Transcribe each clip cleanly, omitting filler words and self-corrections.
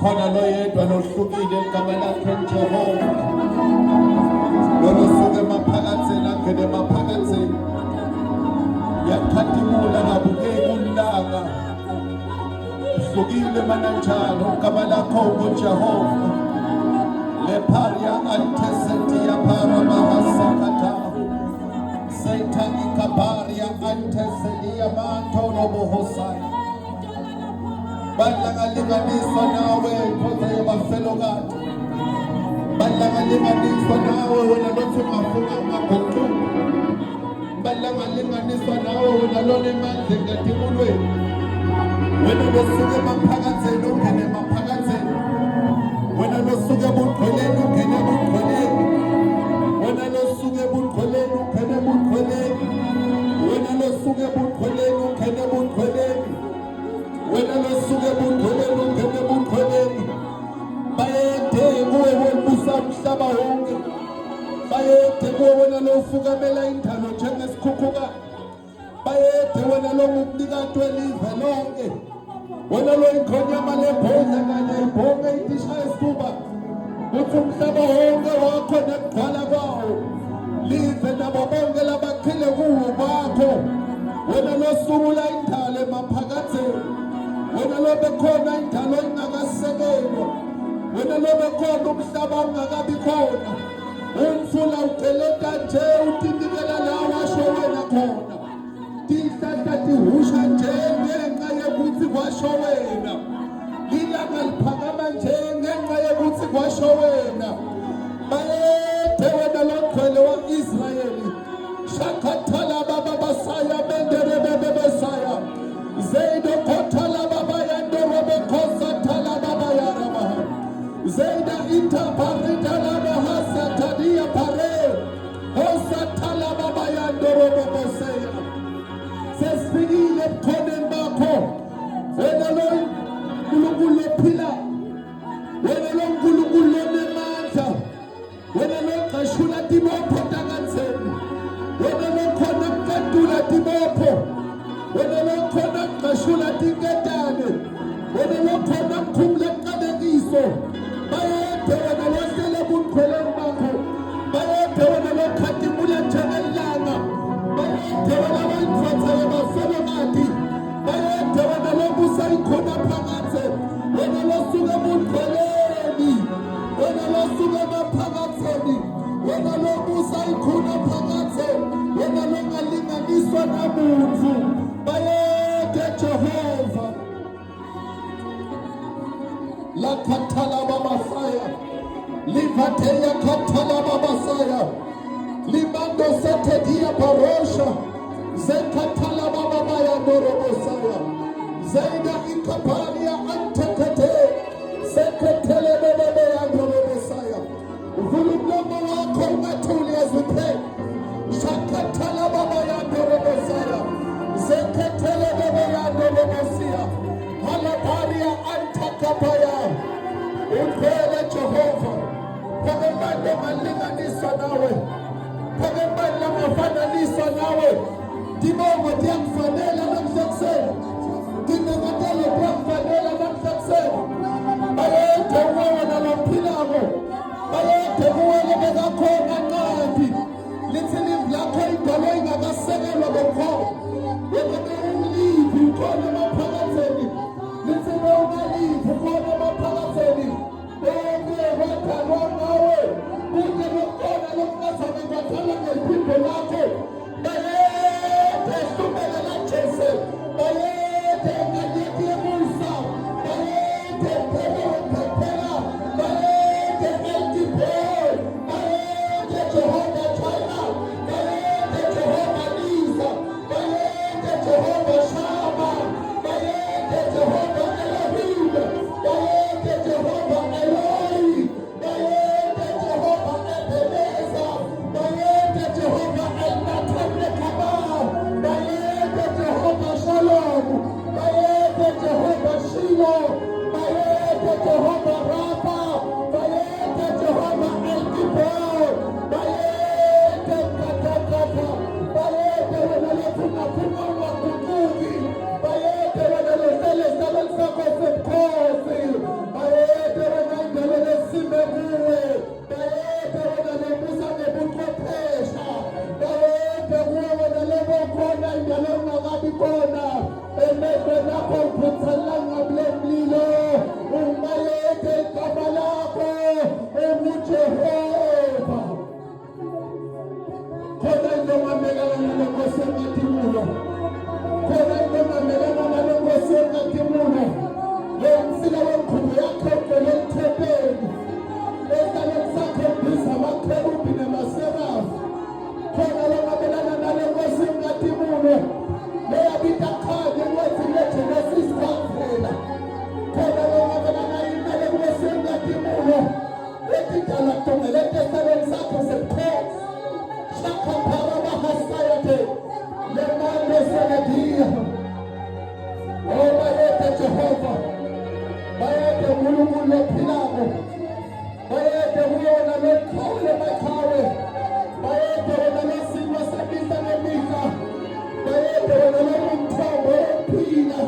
khona loyedwa nohlukile igama lakhe Jehova losuke emaphakatheni angene emaphakatheni yakhadimula ngabukeki ulanga hlukile mananjalo igama lakho nguJehova leparia antesetia para mahasakata Satan ikaparia antesedia mantolo bohosai Balangalinganiswa nawe nkosi yabafelokade Balangalinganiswa nawe wena lothi ungafuna ungaguquki Balangalinganiswa nawe wena lona emandla ngatimulweni Wena losuke emaphakatheni ungene emaphakatheni Wena losuke ebugqoleni ungene ebugqoleni Wena losuke ebugqoleni ungene ebugqoleni Wena losuke ebugqoleni ungene ebugqoleni Wena losuke ebugqoleni ungene ebugqoleni Bayede kuwe wobusa umhlaba wonke Bayede kuwe wena lofukamela indalo njengesikhukhuka Bayede wena lomnikati welive lonke Wena lo ikhonyama lebhodla kanye ibhonge idisha esifuba uthi umhlaba wonke wakho nekugcwala kwawo live nabo bonke labakhile kuwo bakho wena losungula indalo emaphakatheni wena lo bekhona indalo ingakasekelwa wena lo bekhona umhlaba ungakabi khona umfula ugeleta nje utinikela la washo wena khona Tihlahla tihusha nje ngenxa yokuthi kwasho wena Ilanga liphakama nje ngenxa yokuthi kwasho wena Bayede wena lokhwele wa-Israyeli Shakathala baba basaya mendere bebe besaya Zeydo kothala baba yandere bekosa thala baba yaraba Zeyda ita parita la bahasa tadia pare Hosa thala baba yandere bebe besaya Sesifikile ebukhoneni bakho wena lo uNkulunkulu ophila wena lo uNkulunkulu onemandla wena lo qashula tibopho takatheni wena lo khona ukukadula tibopho wena lo khona qashula tinketane wena lo khona ukukhumula iqabekiso bayede wena lo hlele ebunqweleni bakho bayede wena lo khadimula njengelanga bayede wena bayithathele bafelokade bayede wena lo busa ikhona phakathi wena lo suke ebunqweleni wena lo suke emaphakatheni wena lo busa ikhona phakathi wena lo ngalinganiswa namuntu bayede Jehova la khathala babasaya livateya khathala babasaya limando setedia parosha zekathala baba ya dorobosaya zeida ikaparia antekete seketele bebe ya dorobosaya vulumlomo wako ungatuli as we pray shakathala baba ya dorobosaya zeketele bebe ya dorobosia halabaria antakapaya ukwele Jehova pokemande malinganiswa nawe pokemande mafananisa nawe Dibongo diyakufanele namhlekuseni dinengatele diyakufanele namhlekuseni bayede wena lophilako bayede kuwele bekakhona nqambi lithi live lakho idalo ingakasekelwa bokhona wena bewulivi ukhona emaphakatheni lithi bewungalivi ukhona emaphakatheni bekuye wadalwa nawe kunye lokhona lokungazabe ngathala ngeliphimbo lakho bayede hlumela la Jesu bayede ngalithi emusa umsila wengubo yakho ogcwele emthempeni. Esandleni sakho mbisa amakherubhi namaserafu. Khona lo ngabelana nale nkosi enkatimulo leyabita khanye kwethi leGenesis kwaphela. Khona lo ngabelana nale nkosi enkatimulo lethi dala dongele esandleni sakho sephezu. Shaka paraba hasayate le mande senedia. Oh bayete Jehova, bayete uNkulunkulu ophilayo, bayete uyena lokhawule bakhawe, bayete wena lesimo semihla nemihla, bayete wena lomthombo wokuphila,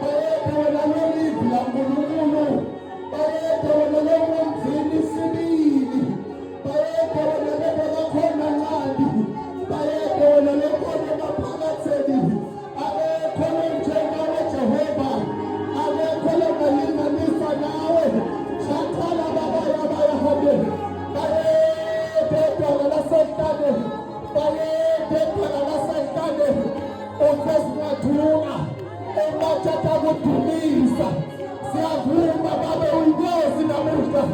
bayete wena lolivi laNkulunkulu, bayete wena lomvini sibili, bayete wena lebekakhona ncandi, bayete wena lebona maphakatheni. Akekho njengawe Jehova, akekho lengalinganiswa nawe. Shathala babaya bayahambe, bayede dwala lasehlane, bayede dwala lasehlane. Usesingathunga umathatha kudumisa. Siyavuma babe uyinkosi namuhla,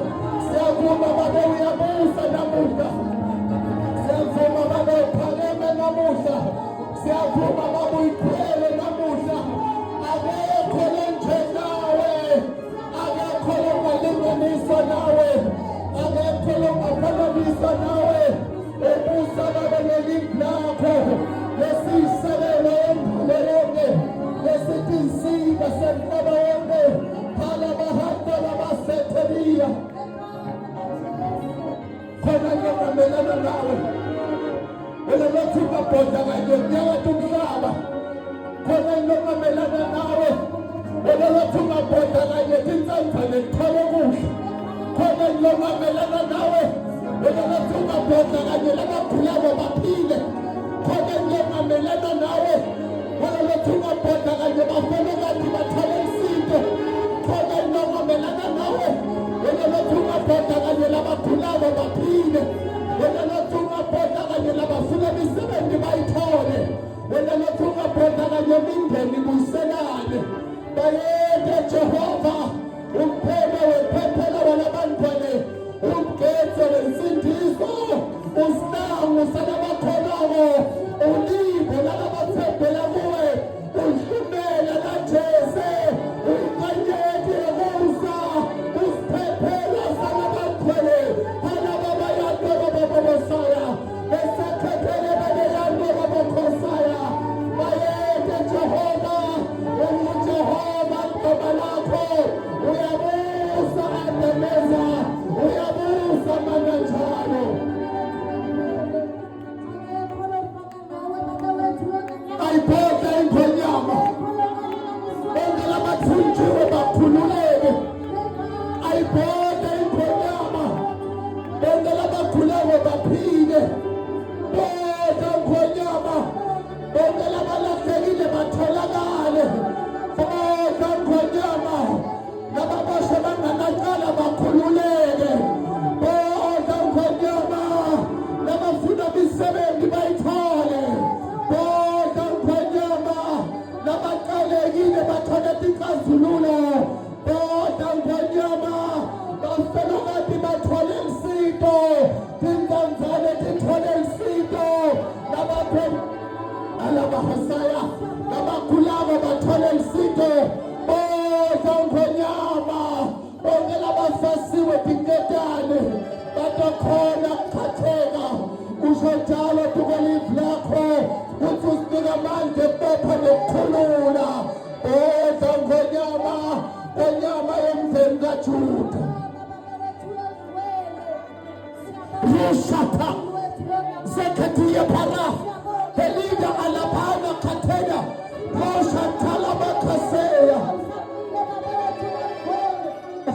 siyavuma babe uyabusa namuhla, siyavuma babe uphakeme namuhla, siyavuma babe uyikhwele namuhla. Akekho lenjengawe, akekho lengalinganiswa nawe, akekho lengaphakamiswa nawe. Ubusa babe nelivi lakho lesisekelo endalo yonke, lesithi insika semhlaba wonke. Halabahanda labasethelia. Khona ngingamelana nawe, wena lothi ungabhoda kanye nyakatho umhlaba. Khona ngingamelana nawe, wena lothi ungabhoda kanye tinsanza nethole kuhle. Khona ngingamelana nawe, wena lothi ungabhoda kanye labagulayo baphile. Khona ngingamelana nawe, wena lothi ungabhoda kanye bafelokazi bathole isito. Khona ngingamelana nawe, wena lothi ungabhoda kanye labagulayo baphile. Wena lothi ungabhoda kanye labafuna imisebenzi bayithole. Wena lothi ungabhoda kanye imindeni buyiselane. Bayede Jehova, umpheme wephephela wala bantwane, umgetse wensindiso, usinango salabakhonako, ulibo lalabathembela kuwe, uhlumela laJese, uyinkanyeki yokusa, usiphephela salabantwane, halababayando bababosaya, besekhephele babeyando babokhosaya. Bayede Jehova, uJehova mgoma lakho, uyabusa andemeza, uyabusa mananjalo. Ayibhoda ingonyama, bonke labathunjiwe bakhululeke. Ayibhoda ingonyama, bonke labagulayo baphile. Boda ingonyama, bonke labalahlekile batholakale. Boda ingonyama, lababasha banganacala bakhululeke. Boda ingonyama, labafuna imisebenzi bayithole. Boda ingonyama, labaqalekile bathole izixazululo. Boda ingonyama, bafelokazi bathole isito, tinzanzane zithole isito. Alabahasaya, labagulayo bathole isito. Boda ingonyama, bonke labafasiwe tinketane batakhona kukhatheka. Usho njalo tukolivi lakho, uthi usinika amandla ebopha nokukhulula. Boda ingonyama, ngonyama yemveni kaJuda. Rushata Zekatiya para Helida alabana katena Rosha talaba kaseya.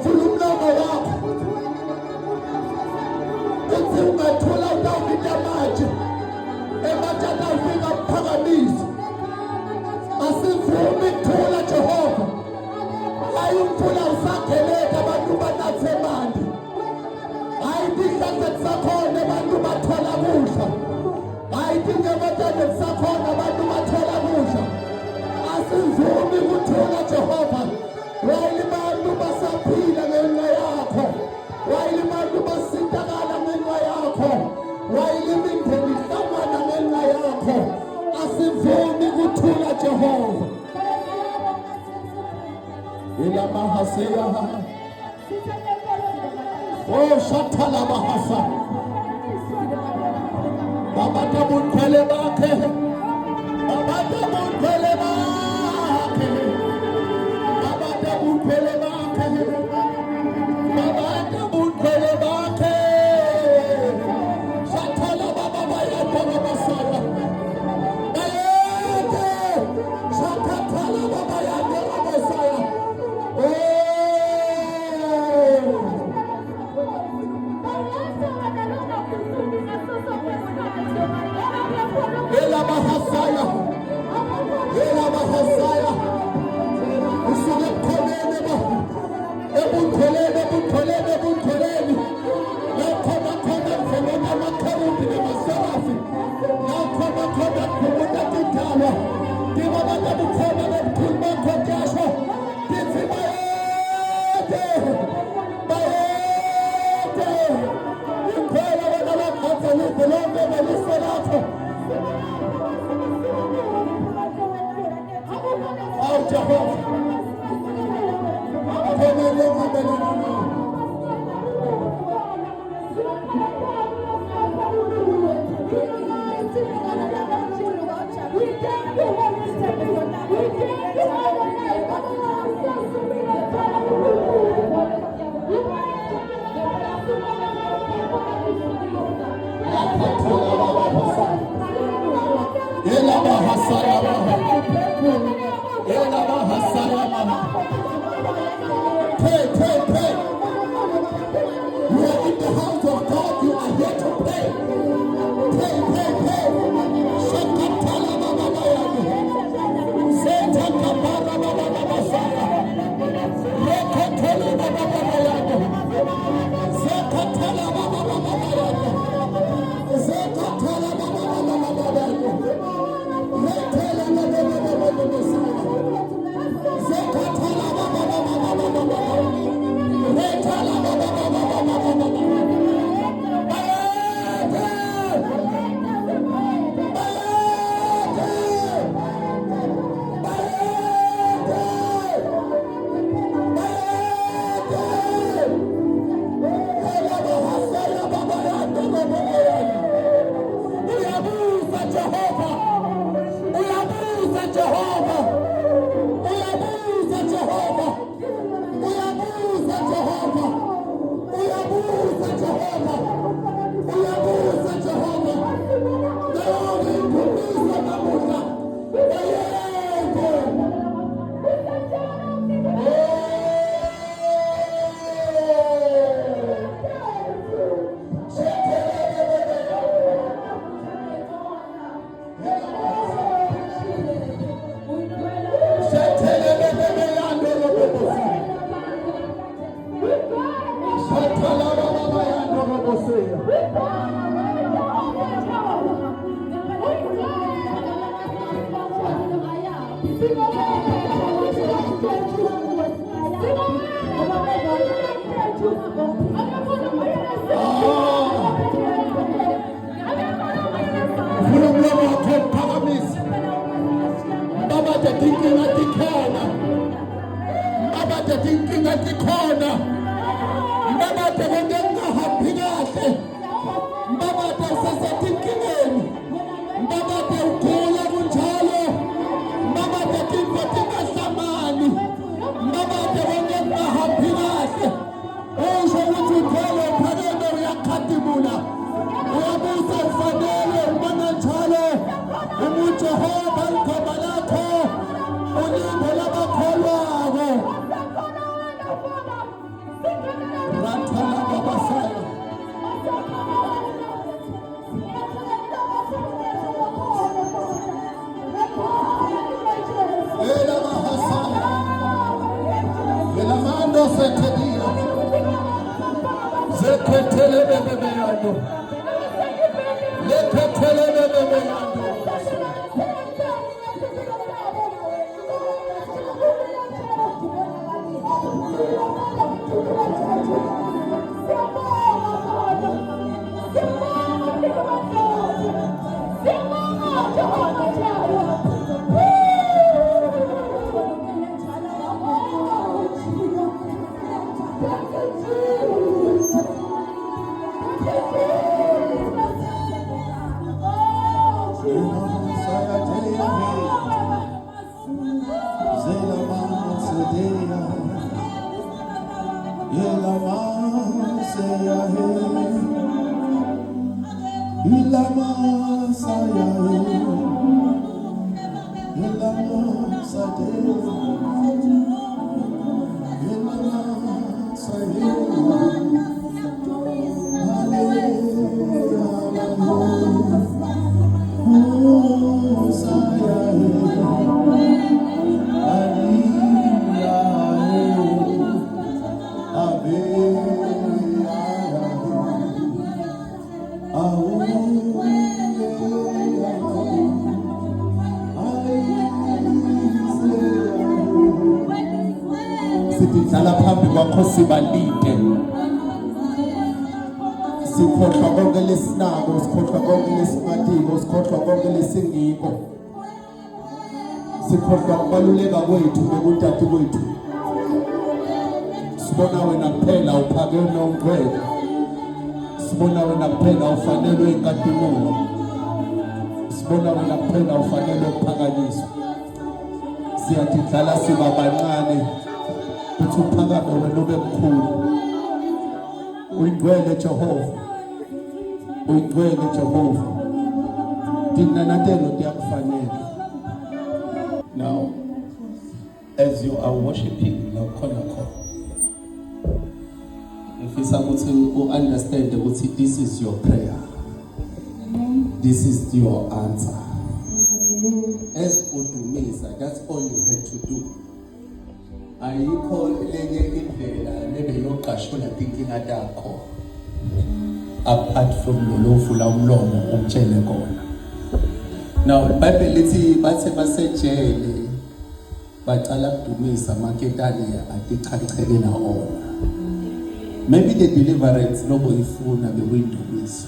Fulumlama wako uthi ungathola udawida manje ematata ufika mphakamisa. Asivumi kuthula Jehova, hayi umfula usageleka abantu banathe mandi. Hayi tihlahla zakhona abantu bathola kudla, hayi tinyamatane zakhona abantu bathola kudla. Asivumi kuthula Jehova, hayi abantu Oh, Shatala Bahasa. Baba Tabun Pelebake. Baba Tabun Pelebake. Baba Tabun Pelebake. Baba Tabun Pelebake. Shatala Baba Baya Baba Basaya. Shatala Baba Baya Baba Basaya. Ela Bahasaya. Ela Bahasaya. Usule kolene ba. Ebutolene butolene butolene. Na koma koma koma makarubi na masarafi. Na koma koma kumuda kitawa. Diba baba bukoma na kulma kwa jasho. Dizi baete. Baete. Yukwela wana wakata yukulombe na lisalato. Oh Jehovah. Pray, pray, pray. You are in the house of God. You are here to pray. Pray, pray, pray. Shakatala Baba Bayadu. Satan Kabara Baba Baba Saya. Rekatala Baba Bayadu. Zakatala Baba Baba Bayadu. Zakatala Baba Baba Bayadu. Rekatala Baba Baba Saya. Zakatala Baba Baba Baba. Rekatala Baba Baba Baba. Sidlala phambi kwakho sibalinde, sikhohlwa konke lesinako, sikhohlwa konke lesingadingo, sikhohlwa konke lesingikho, sikhohlwa ukubaluleka kwethu bekudade kwethu. Sibona wena kuphela uphakeme ongcwele, sibona wena kuphela ufanelwe inkantolo, sibona wena kuphela ufanelwe ukuphakanyiswa. Siyathi dlala siba bancane uthi uphakame wena ube mkhulu. Uyingcwele Jehova, uyingcwele Jehova, thina nathelo ndiyakufanele. Now as you are worshiping la khona khona, ngifisa ukuthi u-understand ukuthi this is your prayer, this is your answer. As udumisa, that's all you had to do. Ayikho lenye indlela nebeyoqashula inkinga yakho apart from loluvula umlomo umtshele kona. Now iBhayibheli lithi bathe basejele bacala kudumisa maketane atichachekela ona. Maybe the deliverance loboyifuna bekuyidumisa.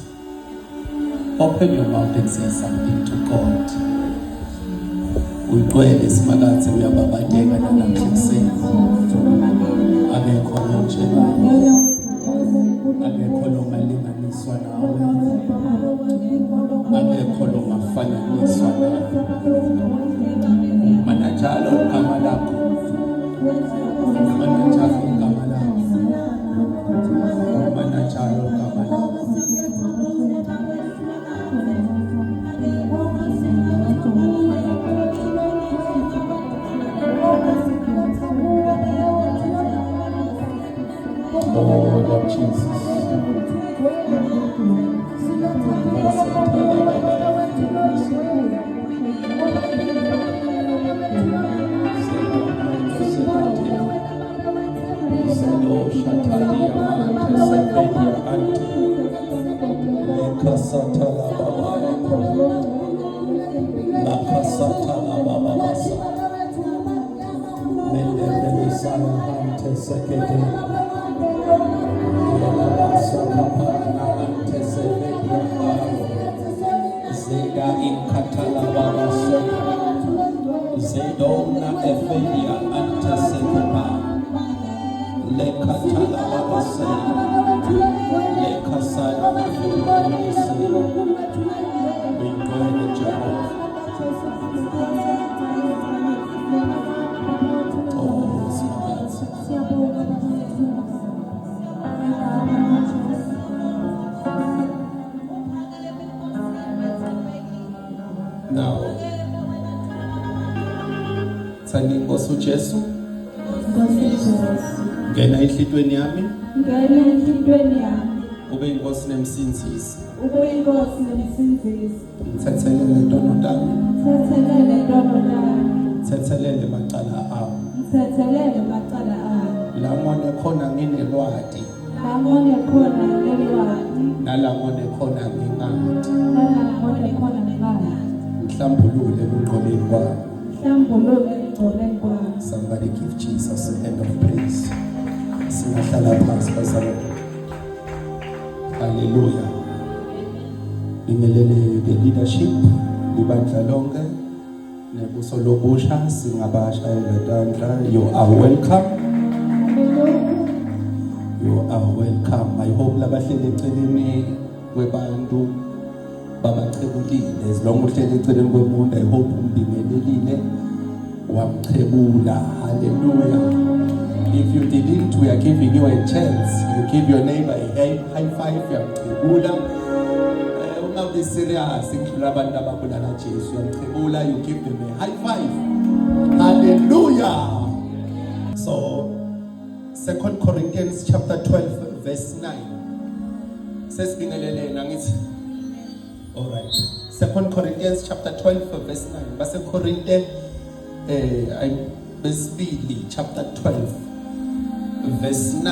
Open your mouth and say something to God. Uyigcwele isimakathi uyababadeka namhla ekuseni. Akekho nojelayo, akekho lomalinganiswa nawe, akekho lomafananiswa nawe. Manajalo igama lakho, manajalo igama lakho, manajalo igama lakho. Lord of Jesus. Zeda in Catalababa Zedona Efelia Antesepa Le Catalababa Le Casada we go to Jehovah. Now, Sani Nkosi uJesu, ngena enhlitweni yami, ube inkosi nemsinzisi, ngithethelele ntono tami, ngithethelele macala ami, la ngone khona nginelwati, nala ngone khona ngingati, mhlambulule kunqobeni kwami. Somebody give Jesus a hand of praise. Singahlala phansi bazalwane. Hallelujah. Imelele the leadership libandla lonke nebuso lobusha singabashayela tandla. You are welcome. hope labahleli eceleni kwebantu babachebulile. As long uhleli eceleni komuntu, I hope umbingelelile wamchebula. Hallelujah. If you didn't, we are giving you a chance. You give your neighbor a high five. Yamchebula. Be serious. You give them a high five. Hallelujah. So 2 Corinthians chapter 12 verse 9 says all right. 2 Corinthians chapter 12 verse 9. But 2 Corinthians chapter 12 verse 9.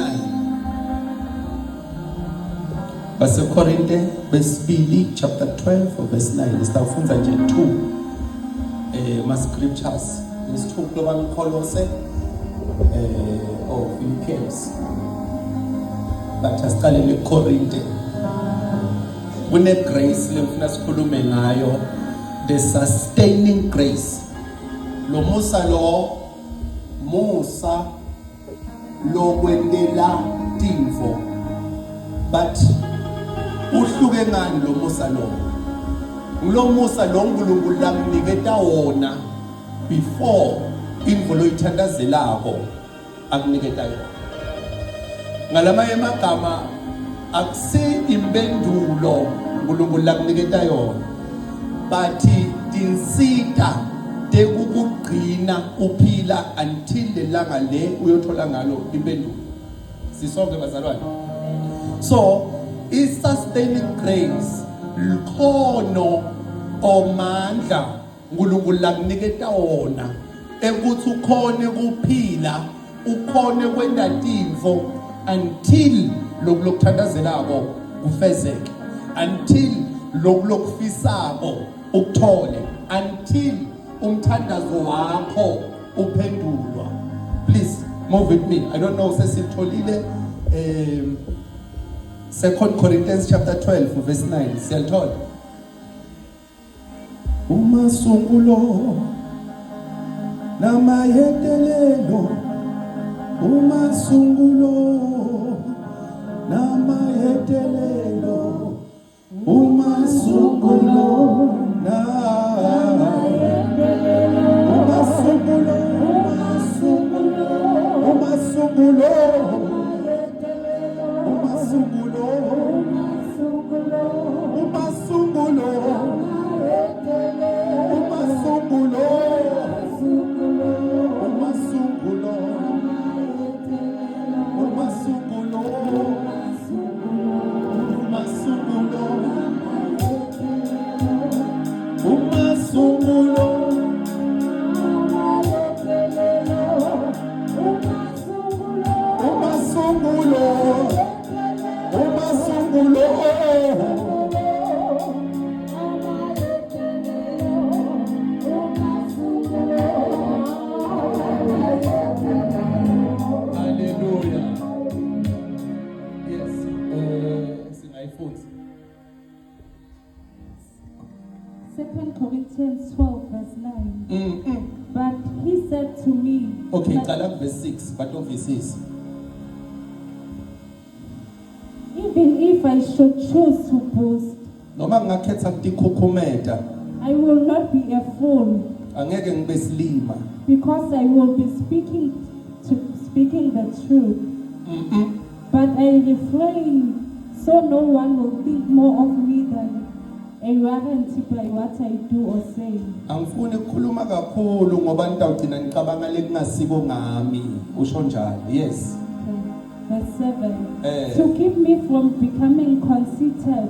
But 2 Corinthians chapter 12 verse 9. Sitawufunda nje 2 ma scriptures. Is 2 global Colossae of Philippians. But asiqale leKorinte. Kune grace lemfuna sikhulume ngayo, the sustaining grace. Lo musa lo kwendela timfo. But uhluke ngani lo musa lo? Lo musa lo uNkulunkulu lamniketa wona before imvulo ithandazelako akuniketa yona. Ngalamaye amagama akusi impendulo uNkulunkulu lakuniketa yona, but tinsita tekukugcina uphila until lelanga le uyothola ngalo impendulo. Sisonke bazalwane. So is sustaining grace likhono omandla uNkulunkulu lakuniketa wona ekuthi ukhone kuphila, ukhone kwenda timfo until lokuthandazelako kufezeke, until lokufisako ukuthole, until umthandazo wakho uphendulwa. Please move with me. I don't know sesitholile 2 Corinthians chapter 12 verse 9. Siyalithola? Umasungulo namayedelelo, umasungulo namayedelelo, umasungulo namayedelelo, umasungulo umasungulo umasungulo umasungulo Corinthians 12 verse 9. But he said to me. Okay, verse 6, but of verse 6. Even if I should choose to boast, I will not be a fool, because I will be speaking the truth. But I refrain, so no one will think more of me than a warranty by what I do or say. Yes. Verse 7. To keep me from becoming conceited,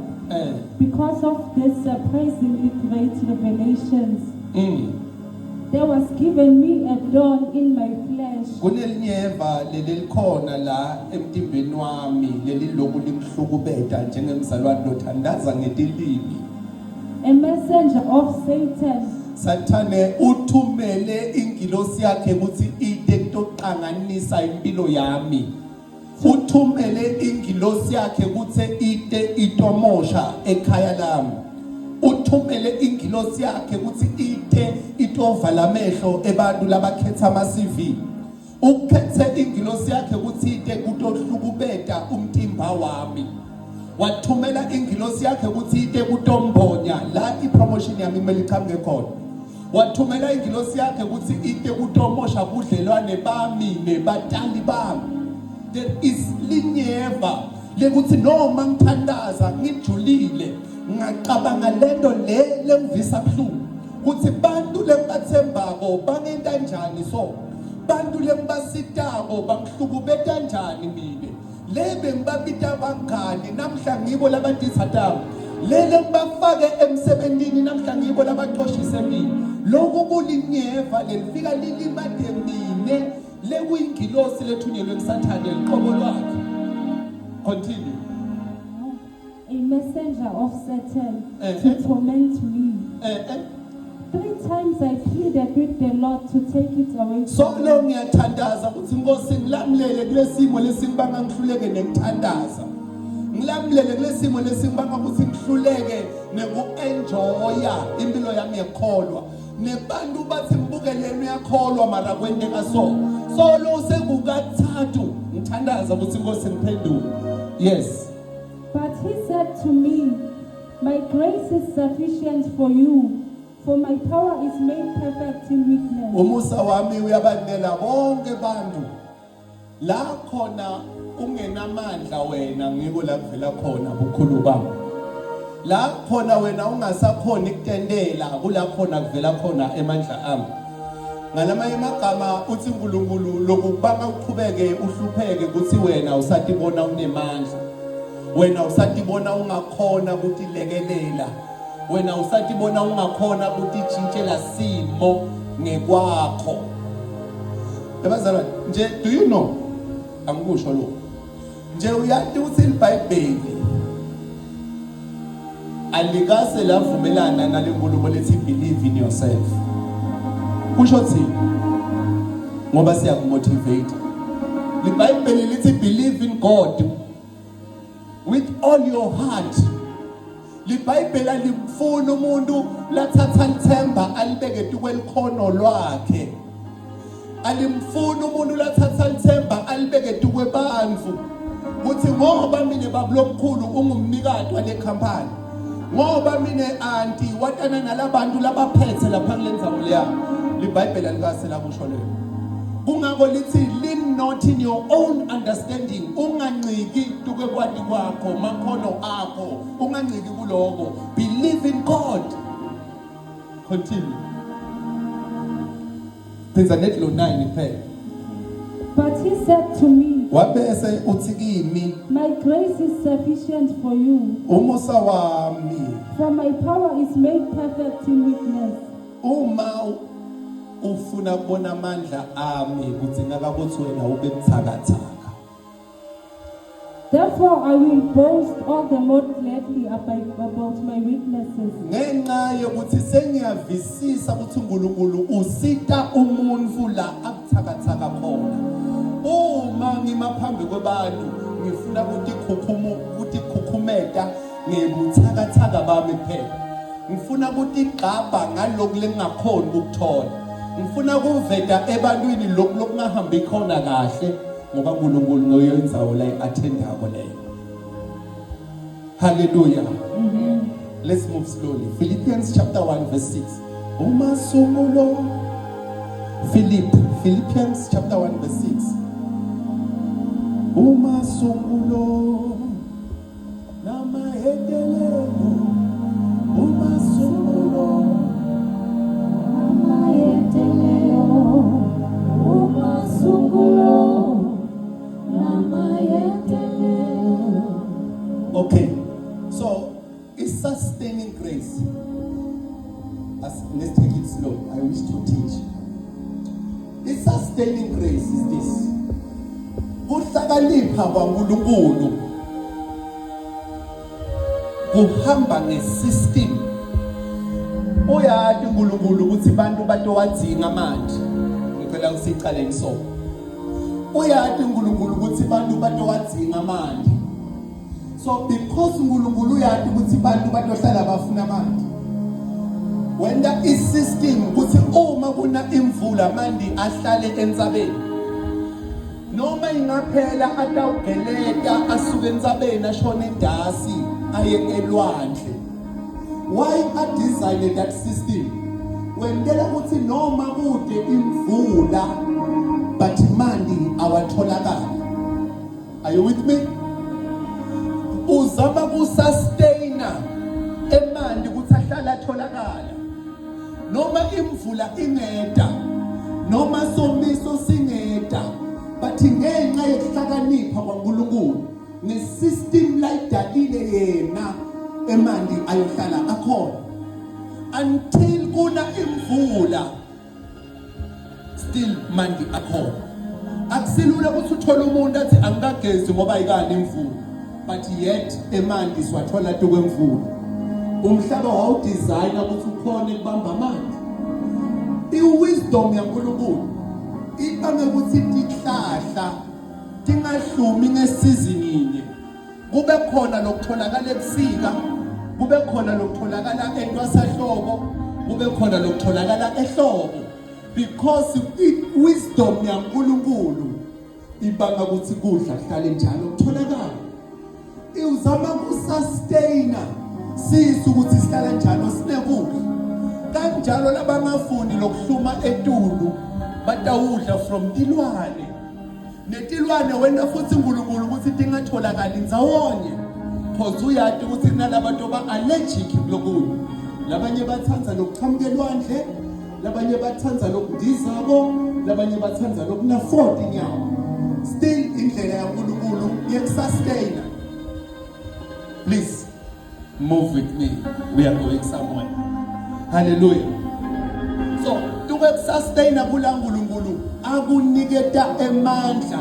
because of this surprisingly great revelations, there was given me a thorn in my flesh, a messenger of Satan, Satane uthumele ingilosi yakhe ukuthi ide kutoqanganisa impilo yami. Uthumele ingilosi yakhe ukuthi ide itomosha ekhaya lami. Uthumele ingilosi yakhe ukuthi ide itovala amehlo ebantu labakhetha ama-CV. Ukhethe ingilosi yakhe ukuthi ide kutohlukubeta umtimba wami. wathumela ingilosi yakhe ukuthi ite kuTombonya la ipromotion yami kumele iqhamuke khona. Wathumela ingilosi yakhe ukuthi ite kutomosha budlelwane bami nebatali bami. There is linyeva lekuthi noma ngithandaza ngijulile ngaqabanga lento le lengivisa buhlungu ukuthi bantu lebathembako bangenta kanjani so bantu lebasitako bangihlukubeta kanjani mina lebe ngibabita bangani namhla ngibo labadithathayo lele ngibafake emsebentini namhla ngibo labaxoshise mina lokhu kulinyeva lelifika lilimade mine lekuyingilosi lethunyelwe ngisathane liqobo lwakhe. Continue. A messenger of Satan to torment me. 3 times I pleaded with the Lord to take it away. So lo ngiyathandaza ukuthi Nkosi ngilamlele kulesimo lesingibanga ngihluleke nekuthandaza. Ngilamlele kulesimo lesingibanga ukuthi ngihluleke neku-enjoya impilo yami yekholwa. Nebantu bathi ngibukeleni uyakholwa mara kwenteka so. So lo sekukathathu ngithandaza ukuthi Nkosi ngiphendule. Yes. But he said to me, my grace is sufficient for you, for my power is made perfect in weakness. Umusa wami uyabanela bonke bantu. La khona ungenamandla wena ngiko la kuvela khona bukhulu bami. La khona wena ungasakhona ikutendela kula khona kuvela khona emandla ami. Ngalamanye amagama uthi uNkulunkulu lokubanga uqhubeke uhlupheke ukuthi wena usatibona unemandla. Wena usatibona ungakhona ukuthi lekelela. Wena usatibona ungakhona ukuthi tshintshela simo ngekwakho. Ebazalwane nje do you know angikusho lo. Nje uyathi uthi iBhayibheli alikase lavumelana nalenkulumo lethi believe in yourself. Kusho thini? Ngoba siyakumotivate. iBhayibheli lithi believe in God with all your heart. iBhayibheli alifuna umuntu lathatha ithemba alibeke tukwelikhono lwakhe. Alimfuna umuntu lathatha ithemba alibeke tukwebantu. Uthi ngoba mina babulobukhulu ungumnikati wale company. Ngoba mina anti watana nalabantu labaphethe lapha kulenzamo leya. iBhayibheli alikase lakusho leyo. Kungako lithi lean not in your own understanding. Unganciki tukwekwati kwakho makhono akho. Unganciki kuloko. Believe in God. Continue. There's a net low 9 in prayer. But he said to me, Wabese uthi kimi, my grace is sufficient for you, umusa wami. for my power is made perfect in weakness. Uma ufuna kubona amandla ami ukuthi ngakabothi wena ube buthakathaka. Therefore I will boast all the more gladly about my weaknesses. Ngenxa yokuthi sengiyavisisa ukuthi uNkulunkulu usita umuntu la abuthakathaka khona. Uma ngimaphambi kwabantu ngifuna ukuthi khukhumeta ngebuthakathaka bami kuphela. Ngifuna ukuthi igqaba ngalokhu lengakhona ukuthola. Ngifuna ukuveda ebantwini lokhu lokungahambi khona kahle ngoba uNkulunkulu ngoyenzayo la athendako leyo. Hallelujah. Let's move slowly. Philippians chapter 1 verse 6. Umasumulo. Philippians chapter 1 verse 6. Umasumulo namahetelelo. Umasumulo namahetelelo. Umasumulo namahetelelo. Okay, so it's sustaining grace. Let's take it slow. I wish to teach. It's sustaining grace is this. Kuhlakanipha kwaNkulunkulu kuhamba ngesystem. Uyathi uNkulunkulu ukuthi bantu batowadzinga manje. Ngicela usicale so. Uyathi uNkulunkulu ukuthi bantu batowadzinga manje. So because uNkulunkulu uyathi ukuthi bantu batohlala bafuna manje. Wenda isystem ukuthi uma kuna imvula manje ahlale entsabeni. noma ingaphela atawugeleta asuke entsabeni ashone endasi aye elwandle. Why I designed that system? Wendela ukuthi noma kude imvula but mandi awatholakala. Are you with me? Uzama kusustaina emandi ukuthi ahlala atholakala. Noma imvula ingeda, noma somiso singeda, but ngenxa yokuhlakanipha kwaNkulunkulu nesystem like dalile yena emandi ayohlala akhona until kuna imvula still mandi akhona. Akusilula ukuthi uthole umuntu athi angikagezi ngoba ayikani imvula, but yet emandi siwathola kwemvula. Umhlaba wawudesigna ukuthi ukhone kubamba amanzi. I-wisdom yaNkulunkulu ibanga ukuthi ihlahla tingahlumi ngesizini inye. Kube khona lokutholakala ebusika, kube khona lokutholakala entwasahlobo, kube khona lokutholakala ehlobo, because i-wisdom yaNkulunkulu ibanga ukuthi kudla kuhlale njalo kutholakala. Iwuzama kusustaina sisu ukuthi sihlala njalo sinekudla. Kanjalo labangafuni lokuhluma etulu batawudla from tilwane. Netilwane wena futhi uNkulunkulu ukuthi tingatholakali ndzawonye. Because uyati ukuthi kunalabantu allergic kulokudla. Labanye bathanda lokuqhamuka elwandle, labanye bathanda lokudizako, labanye bathanda lokunaford inyawo. Still indlela yaNkulunkulu yesustaina. Please move with me. We are going somewhere. Hallelujah. So, sustaina kuNkulunkulu akuniketa emandla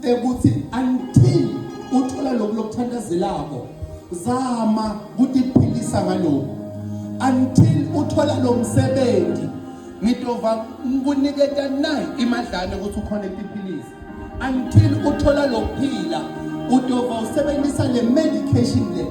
ekuthi until uthola lokuthandazelako zama kutiphilisa ngalokho, until uthola lo msebenzi ngitova ngikuniketa nayi imadlana ukuthi ukhona ukuphilisa, until uthola lokuphila utova usebenzisa le medication le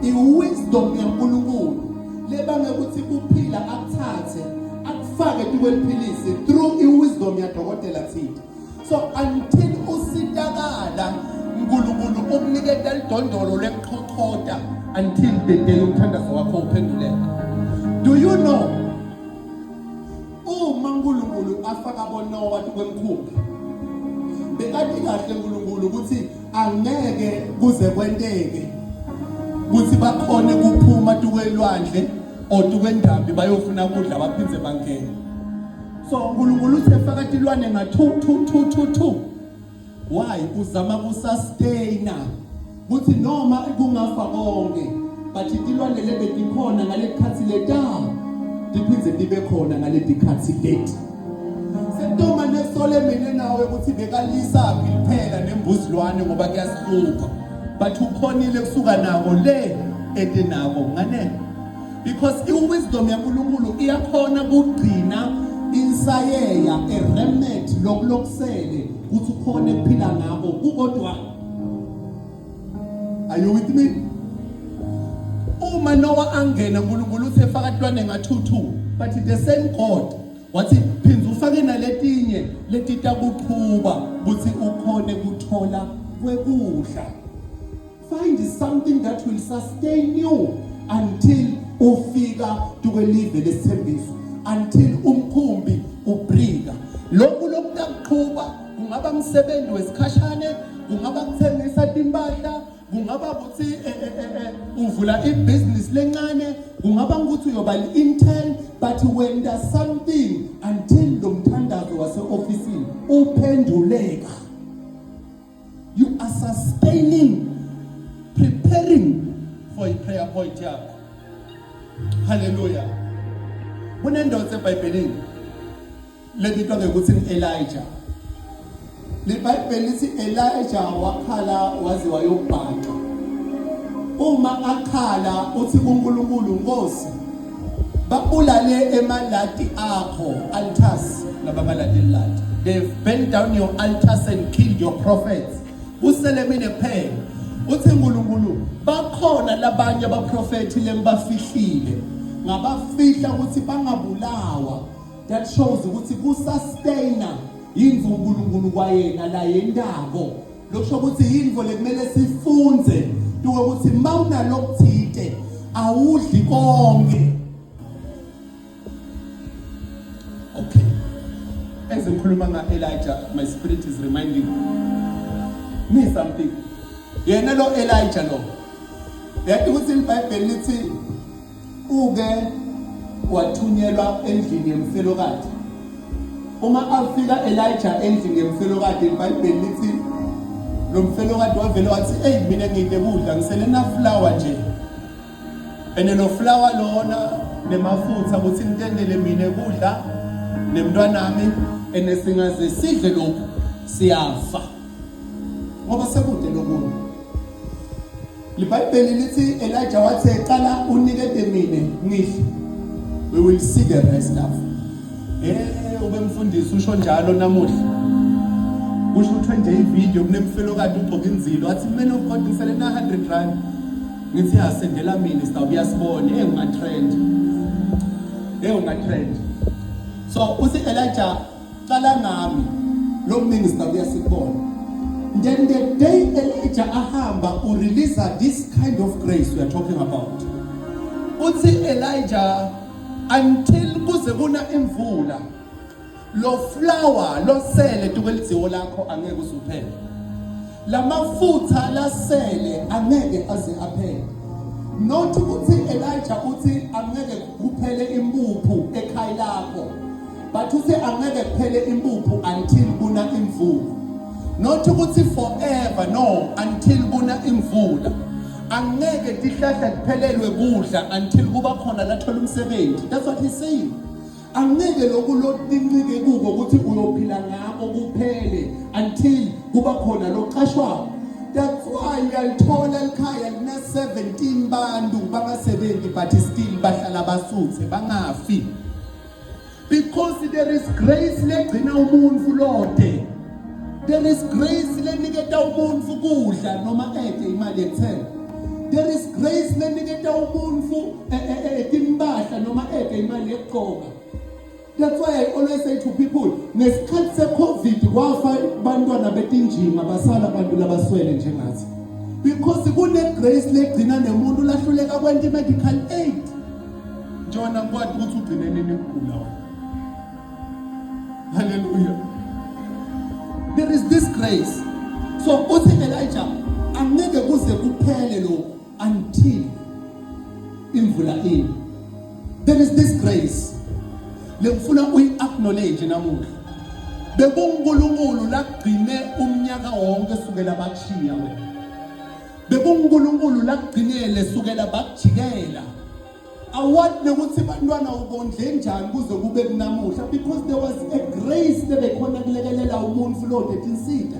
i-wisdom yaNkulunkulu lebanga ukuthi kuphila akuthathe akufake kweliphilisi through i-wisdom yadokotela thina. So until usitakala uNkulunkulu ukuniketa lidondolo lekuqhoqhoda until the day umthandazo wakho uphenduleka. Do you know uma uNkulunkulu afaka boNoah kwemkhumbi bekade kahle uNkulunkulu ukuthi angeke kuze kwenteke ukuthi bakhone kuphuma kwelwandle otukwendambi bayofuna ukudla baphindze bangene. So uNkulunkulu usefaka tilwane nga2. Why? Uzama kusustaina ukuthi noma kungafa konke but tilwane lebe tikhona ngalekhathi letawo diphindze tibe khona ngalekhathi leti. Sentoma nesole mina nawe ukuthi bekalisa phela nembuzilwane ngoba kuyasihlupha, but ukhonile kusuka nako le etinako ngane. Because i-wisdom yaNkulunkulu iyakhona kugcina insayeya remnant lokusele ukuthi ukhone ukuphila ngabo kukodwa. Are you with me? Uma Noah angena uNkulunkulu usefaka tilwane nga2, but the same God wathi phinza ufake naletinye letita kuqhuba ukuthi ukhone kuthola kwekudla. Find something that will sustain you until ufika kwelive lesithembiso, until umkhumbi ubrika. Lokhu lokuqhuba kungaba umsebenzi wesikhashane, kungaba kuthengisa impahla, kungaba ukuthi uvula ibusiness lencane, kungaba ukuthi uyoba intern, but when there's something until lo mthandazo wase office uphenduleka, you are sustaining, preparing for a prayer point yakho. Hallelujah. Kunendoda eBhayibhelini lebitwa ngokuthi Elijah. LeBhayibheli lithi Elijah wakhala waze wayobhaqa. Uma akhala uthi kuNkulunkulu, Nkosi babulale emaladi akho, altars nabamaladi ladi. They've bent down your altars and killed your prophets. Usele mina kuphela. Uthi uNkulunkulu bakhona labanye abaprofeti lembafihlile ngabafihla ukuthi bangabulawa. That shows ukuthi kusustaina yindvo uNkulunkulu kwayena la yendako lokusho ukuthi yindvo lekumele sifunze ukuthi mawunalokuthite awudli konke. Okay, as ngikhuluma nga-Elijah, my spirit is reminding me something. Yena lo Elijah lo yathi ukuthi iBhayibheli lithi uke wathunyelwa endlini yemfelokade. Uma afika Elijah endlini yemfelokade, iBhayibheli lithi lo mfelokade wavele wathi hey mina ngide kudla ngisele na flour nje, ene no flour lona nemafutha ukuthi ngitendele mina kudla nemntwana nami, ene singaze sidle lokhu siyafa ngoba sekude lokunye. iBhayibheli lithi Elijah wathi qala unikete mina ngidle, we will see the rest of. Ube mfundisi usho njalo namuhla. Kusho ukuthi nje ivideo kunemfelokade ugcoka inzilo wathi man of God ngisele na 100 rand. Ngithi yasendela minister uyasibona ungatrend. Ungatrend. So uthi Elijah qala ngami lo minister uyasibona. Then the day Elijah ahamba release this kind of grace we are talking about. Uthi Elijah until kuze kuna imvula lo flour lo sele tukwelidziwo lakho angeke usuphele, lamafutha la sele angeke aze aphele. Not ukuthi Elijah uthi angeke kuphele impuphu ekhaya lakho, but uthi angeke kuphele impuphu until kuna imvula. Not ukuthi forever, no, until kuna imvula. Angeke tihlahla kuphelelwe kudla until kuba khona lathola umsebenzi. That's what he's saying. Angeke lokhu lotincike kuko ukuthi uyophila ngako kuphele until kuba khona loqashwa. That's why uyalithola ekhaya kuna 17 bantu bangasebenzi but still bahlala basuthe bangafi, because there is grace legcina umuntu lode. There is grace leniketa umuntu kudla noma eke imali ethenga. There is grace leniketa umuntu timbahla noma eke imali egqoka. That's why I always say to people, nesikhathi se-COVID kwafa bantwana betinjinga basala abantu labaswele njengathi, because kune grace legcina nemuntu lahluleka kwenta medical aid. Njona kwathi ukuthi ugcine nini ukugula wena. Hallelujah. There is this grace. So uthi Elijah angeke kuze kuphele lo until imvula ini. There is this grace. Lengifuna uyi-acknowledge namuhla. BekuNkulunkulu lagcine umnyaka wonke sukela bakushiya wena. BekuNkulunkulu lagcinele sukela bakujikela. Awuthi ukuthi bantwana ubondle njani kuze kube kunamuhla, because there was a grace lebekhona kulekelela umuntu lo etinsita.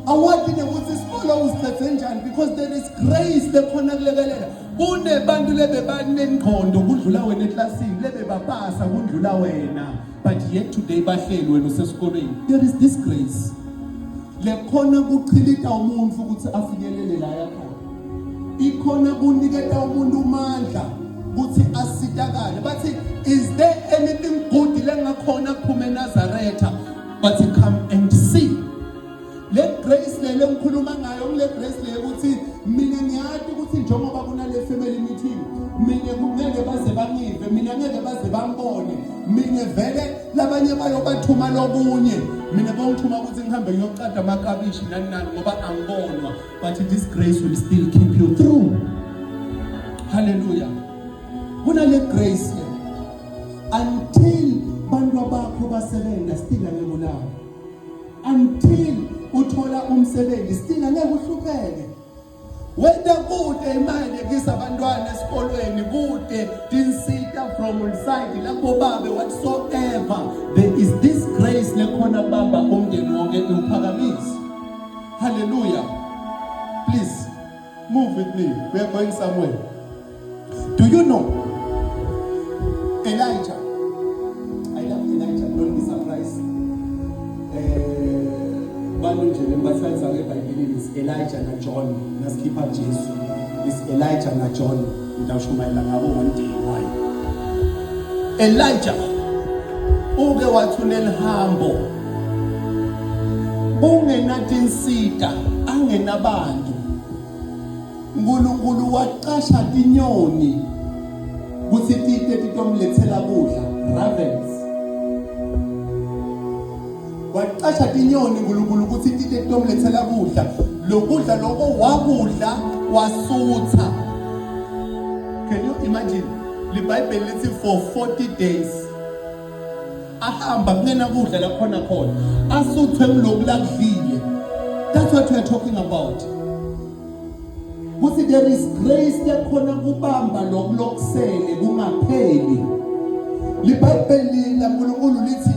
Awuthi ukuthi isikolo usithethe njani, because there is grace lekhona kulekelela. Kune bantu lebe banengqondo kudlula wena eklasini, lebe bapasa kudlula wena, but yet today bahleli wena usesikolweni. There is this grace lekhona kuchilita umuntu ukuthi afinyelele la yakho. Ikhona kuniketa umuntu amandla ukuthi asitakale. Bathi is there anything good lengakhona kuphume eNazaretha, but come and see. Le grace le ngikhuluma ngayo, le grace le ukuthi mina ngiyathi ukuthi njengoba kunale family meeting, mina ngeke baze bangive, mina ngeke baze bangibone, mina vele labanye bayobathuma lokunye, mina bongithuma ukuthi ngihambe ngiyoqada amakabishi nani nani ngoba angibonwa, but this grace will still keep you through. Hallelujah. Kunale grace le until bantu bakho basebenza still angekulawo, until uthola umsebenzi still angeke uhlupheke. Whether kude imali ekisa abantwana esikolweni, kude tinsita from one side lapho babe whatsoever, there is this grace lekhona baba umndeni wonke uphakamise. Hallelujah. Please move with me, we are going somewhere. Do you know Elijah? I love Elijah, don't be surprised. Is Elijah na John, naskipha Jesu. Is Elijah na John, ndawushumayela ngabo one day. Why? Elijah uke wathulela hambo ungenatinsita angenabantu uNkulunkulu waqasha tinyoni ukuthi tite titomlethela kudla ravens waqasha tinyoni uNkulunkulu ukuthi tite titomlethela kudla lokudla lokho wakudla wasutha. Can you imagine? The Bible lithi for 40 days ahamba kungena kudla la khona khona asuthe kulokudlile. That's what we are talking about. Kuthi there is grace yakhona kubamba lokulokusele kungapheli. The Bible laNkulunkulu lithi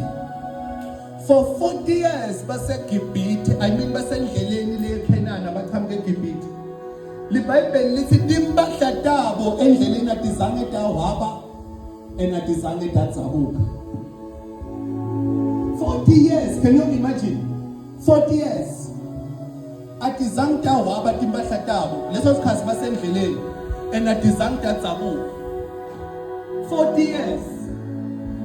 for 40 years baseGibhithe, basendleleni leKhenani abaqhamuke eGibhithe. The Bible lithi timpahla tabo endleleni atizange tawaba enatizange tatsabuka. 40 years, can you imagine? 40 years. Atizange tawaba timpahla tabo. Leso sikhathi basendleleni enatizange tatsabuka. 40 years.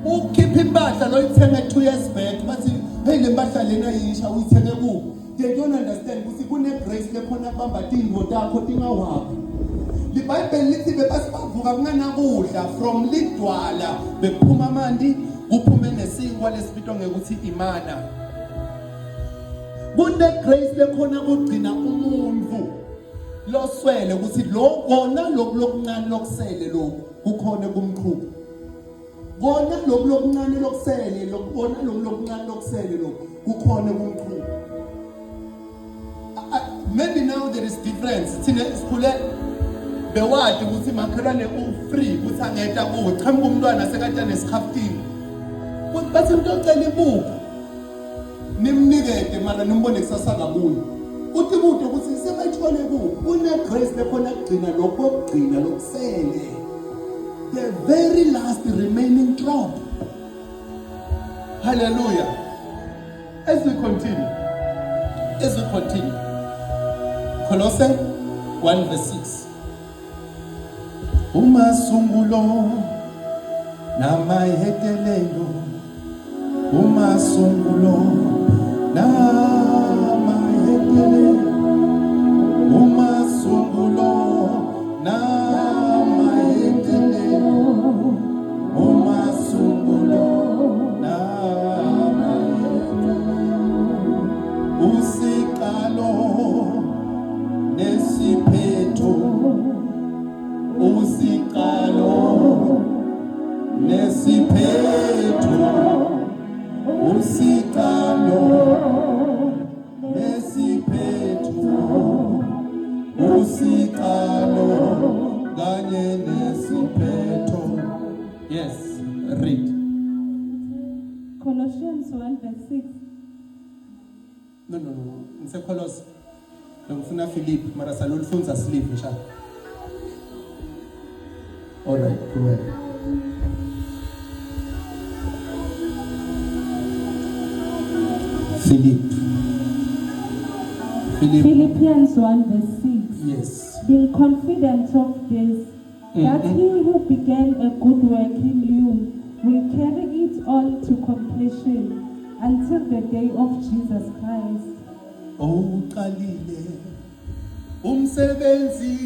Ukhipha impahla lo ithenge 2 years back bathi hey le mpahla lena yisha uyithenge kuphi? They don't understand ukuthi kune grace lekhona kubamba tingo takho tingawabi. The Bible lithi bebasibavuka kunganakudla from lidwala bephuma mandi kuphume nesinkwa lesibitwa ngekuthi imana. Kune grace lekhona kugcina umuntu loswele ukuthi lo kona lokuncane lokusele lo kukhona kumqhubu. Kona lokuncane lokusele lokubona lokuncane lokusele lo kukhona kumqhubu. Maybe now there is difference. Thina sikhule bewadi ukuthi makhelwane u-free ukuthi angeta kuwe qhamuka umntwana sekade nesikhaftini. Bathi umuntu ocela ibuku nimnikede mara nimbone kusasa kabuye. Uthi kude ukuthi sebayithole kuwe. Une grace lekhona kugcina lokugcina lokusele. The very last remaining drop. Hallelujah. As we continue. Colossians 1 verse 6. Umasungulo namahetelelo. Umasungulo namahetelelo. Umasungulo namahetelelo. Umasungulo namahetelelo. Usikalo nesiphetho usikalo nesiphetho usikalo nesiphetho usikalo kanye nesiphetho. Yes, read Colossians 1 verse 6. No, ngise Colossians ngifuna Philip mara salulufunza sleep nshaka. All right, go ahead. Philippians 1 verse 6. Yes. Being confident of this, that he who began a good work in you will carry it on to completion until the day of Jesus Christ. Uqalile umsebenzi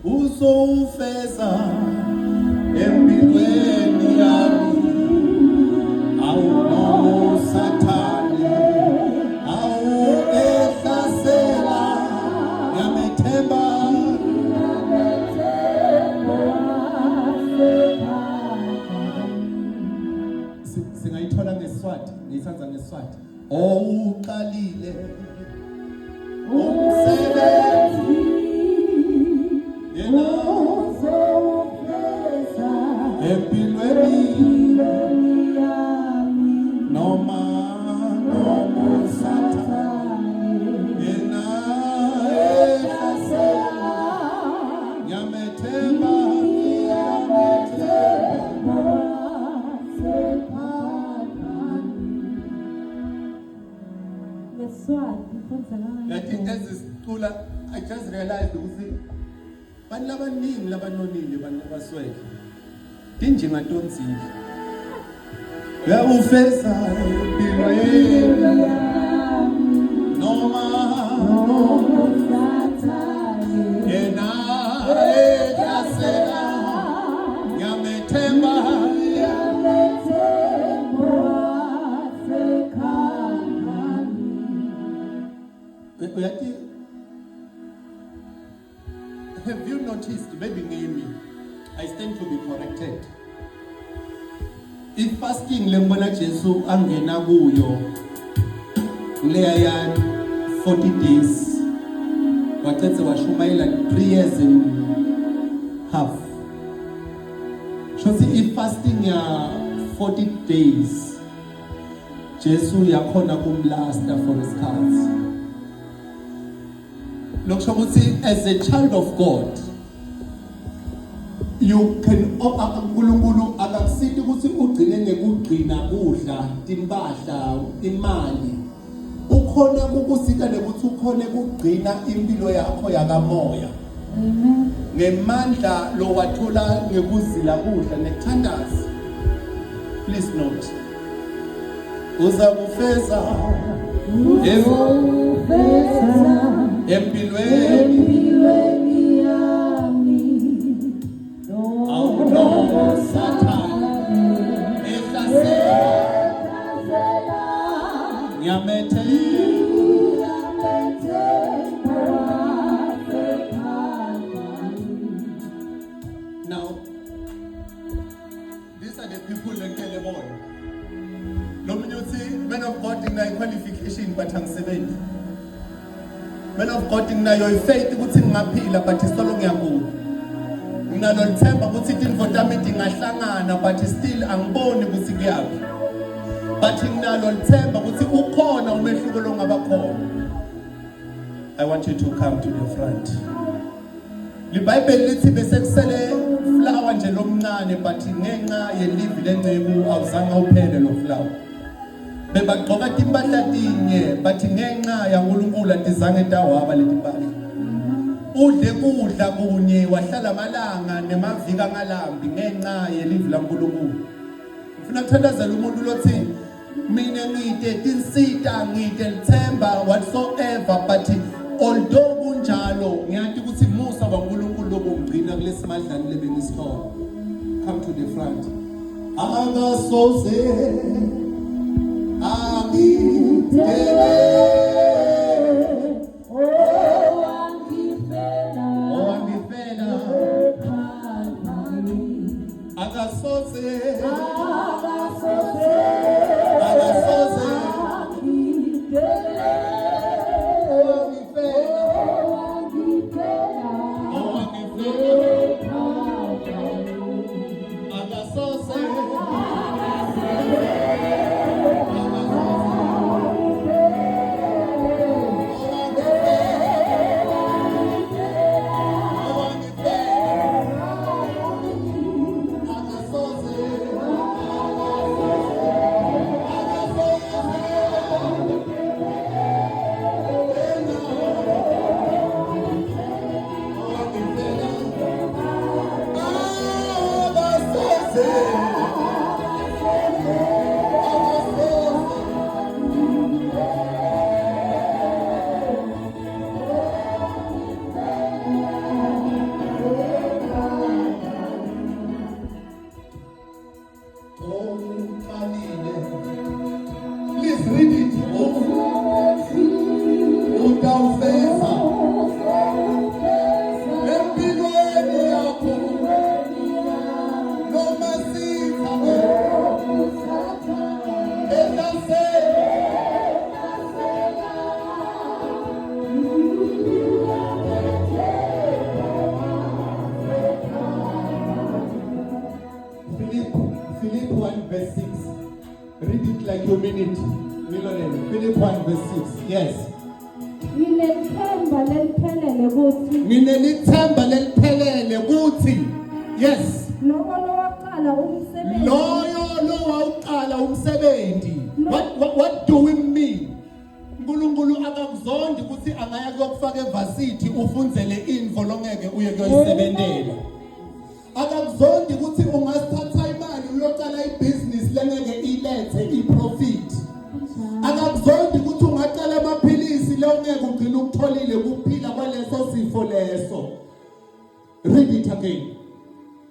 uzowufeza empilweni yami. Awu Sathane ehlasela yamethemba. Singayithola ngeSiswati, ngiyithanza ngeSiswati. Uqalile umsebenzi yena uzowufeza empilweni yami. Noma Sathane yena ehlasela yamethemba. I think as this school, I just realized ukuthi bantu abaningi labanonile bantu abaswele dinje ngatonzile. Uyawufeza empilweni noma yena ehlasela ngiyamethemba Have you noticed, maybe me, I stand to be corrected. If fasting lembona Jesu angena kuyo leya 40 days waqedza washumayela 3 years and half. Shothi if fasting ya 40 days Jesu yakhona kumlasta for isikhathi. Lokusho ukuthi as a child of God you can uNkulunkulu akakusithi ukuthi ugcine nekugcina kudla timpahla imali ukhona ukusika nekuthi ukhona ukugcina impilo yakho yakamoya Amen. ngemandla lo wathola ngekuzila kudla nekuthandaza. Please note uza kufeza empilweni yami no Satan ehlasela Now these are the people that tell them all. Men of God in their qualification but angisebenzi. Men of God in your faith ukuthi ngingaphila but isolo ngiyagula. Nginalo lithemba ukuthi intfo tami tingahlangana but still angiboni ukuthi kuyaphi. But nginalo lithemba ukuthi ukhona umehluko lo ngabakhona. I want you to come to the front. LiBhayibheli lithi bese kusele flower nje lomncane but ngenxa yelivi lenceku awuzange uphele lo flower. Bebagqoka timpahla tinye but ngenxa yaNkulunkulu atizange tawaba letimpahla. Udle kudla kunye wahlala amalanga nemaviki angalambi ngenxa yelivi laNkulunkulu. Ngifuna ukuthandazela umuntu lothi mina ngide tinsita ngide lithemba whatsoever but although kunjalo ngiyathi ukuthi musa waNkulunkulu lokungcina kulesimadlana lebengisithola. Come to the front. Akasoze Philip 1 verse 6. Read it like you mean it. Philip 1 verse 6. Yes. Nginelithemba leliphelele kuthi. Yes. Loyo lowaqala umsebenzi. What do we mean? uNkulunkulu akakuzondi ukuthi angaya kuyokufaka evasithi ufundzele info longeke uye kuyisebentela. Akakuzondi ukuthi ungasithatha imali uyocala ibusiness lengeke ilethe iprofit. Akakuzondi ukuthi ungacala amaphilisi ukutholile kuphila kwaleso sifo leso. Read it again.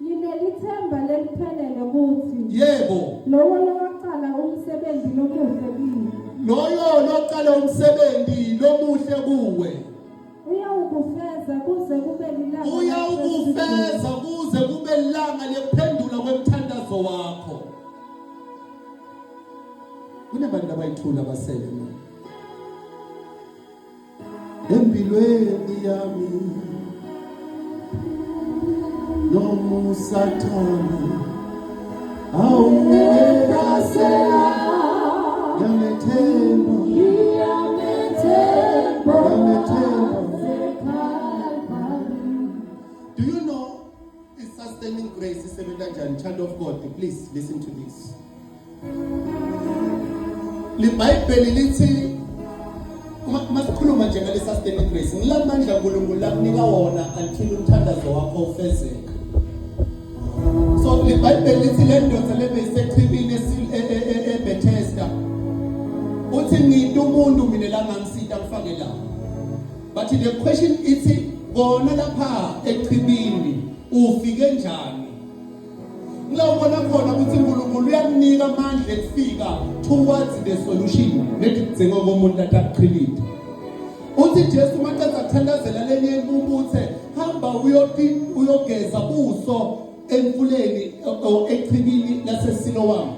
Nginelithemba leliphelele ukuthi Yebo. lowo lowaqala umsebenzi lomuhle kimi. Loyo loqala umsebenzi lomuhle kuwe. Uyawukufeza kuze kube lilanga. Uyawukufeza kuze kube lilanga lephendula kwemthandazo wakho. Kunabantu abayithula basele mina. Empilweni yami nomusathana awungekasela yamethemba. Do you know it's sustaining grace is evident, child of God? Please listen to this. LiBhayibheli lithi masikhuluma nje ngale sustaining grace, ngilamandla uNkulunkulu lakunika wona until umthandazo wakho ufezeke. So LiBhayibheli lithi le ndoda lebeyiseqhibini eBethesda uthi ngiyinto umuntu mina la ngangisita ngifake la. But the question is bona lapha eqhibini ufike njani? Ngilawubona khona ukuthi uNkulunkulu uyakunika amandla ekufika towards the solution lethi ngomuntu atakuqhilile. Uthi Jesu maqeda kuthandazela lenye impuputhe hamba uyogeza uso emfuleni eqhibini laseSiloam.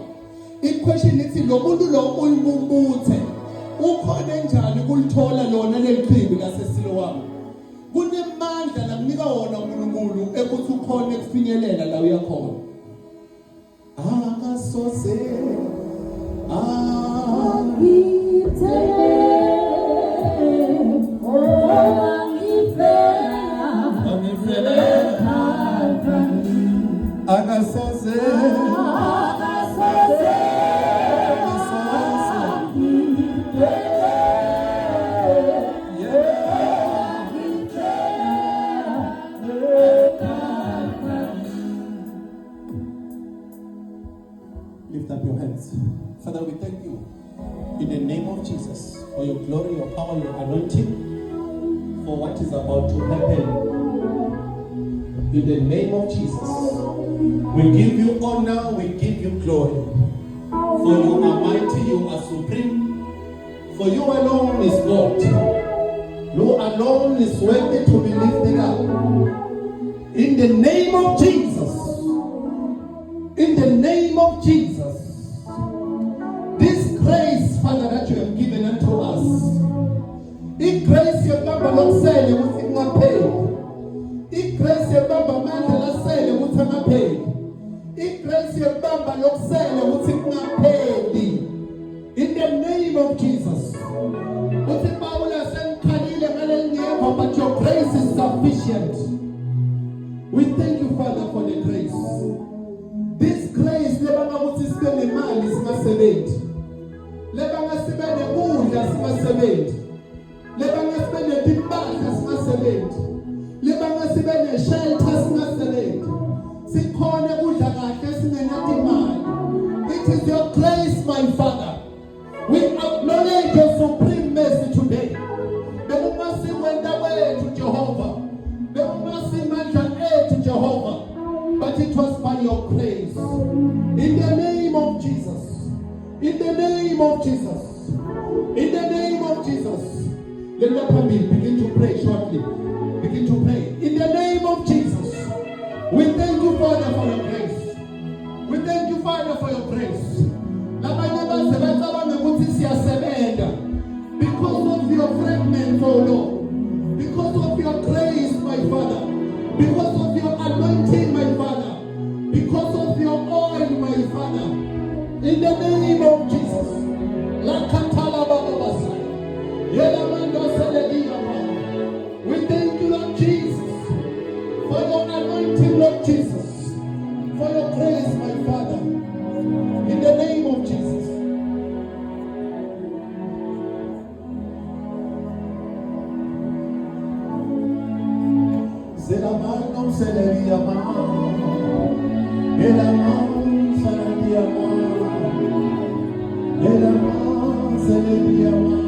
Iquestion ithi lo muntu lo uyimpuputhe ukhona njani kulithola lona leliqhibi laseSiloam? Kunemandla lakunika wona uNkulunkulu ekuthi ukhona ekufinyelela la uyakhona. Akasoze lift up your hands. Father, we thank you in the name of Jesus for your glory, your power, your anointing, for what is about to happen. In the name of Jesus, we give you honor, we give you glory. For you are mighty, you are supreme. For you alone is God. You alone is worthy to be lifted up. In the name of Jesus. In the name of Jesus. This grace, Father, that you have given unto us. This grace you have said you will pay. This grace you have said you will pay. This grace you have said you will pay. In the name of Jesus. But your grace is sufficient. We thank you, Father, for the grace. This grace, lebanga ukuthi sibene imali singasebenzi. Lebanga sibene ukudla singasebenzi. Lebanga sibene impahla singasebenzi. Lebanga sibene shelter singasebenzi. Sikhona ukudla kahle singenathi imali. It is your grace, my Father. We acknowledge your supreme mercy today. Bekumasi wenda wethu Jehovah. Bekumasi mandla ethu Jehovah. But it was by your grace. In the name of Jesus. In the name of Jesus. In the name of Jesus. Let me come in. Begin to pray shortly. Begin to pray. In the name of Jesus. We thank you, Father, for your grace. We thank you, Father, for your grace. Because of your fragment, oh Lord. Because of your grace, my Father. Because of your anointing, my Father. Because of your oil, my Father. In the name of Jesus. We thank you, Lord Jesus, for your anointing, Lord Jesus. For your grace, my Father. In the name of Jesus. C'est la main, non, c'est la vie à main. Et la main, c'est la vie à main. Et la main, c'est la vie à main.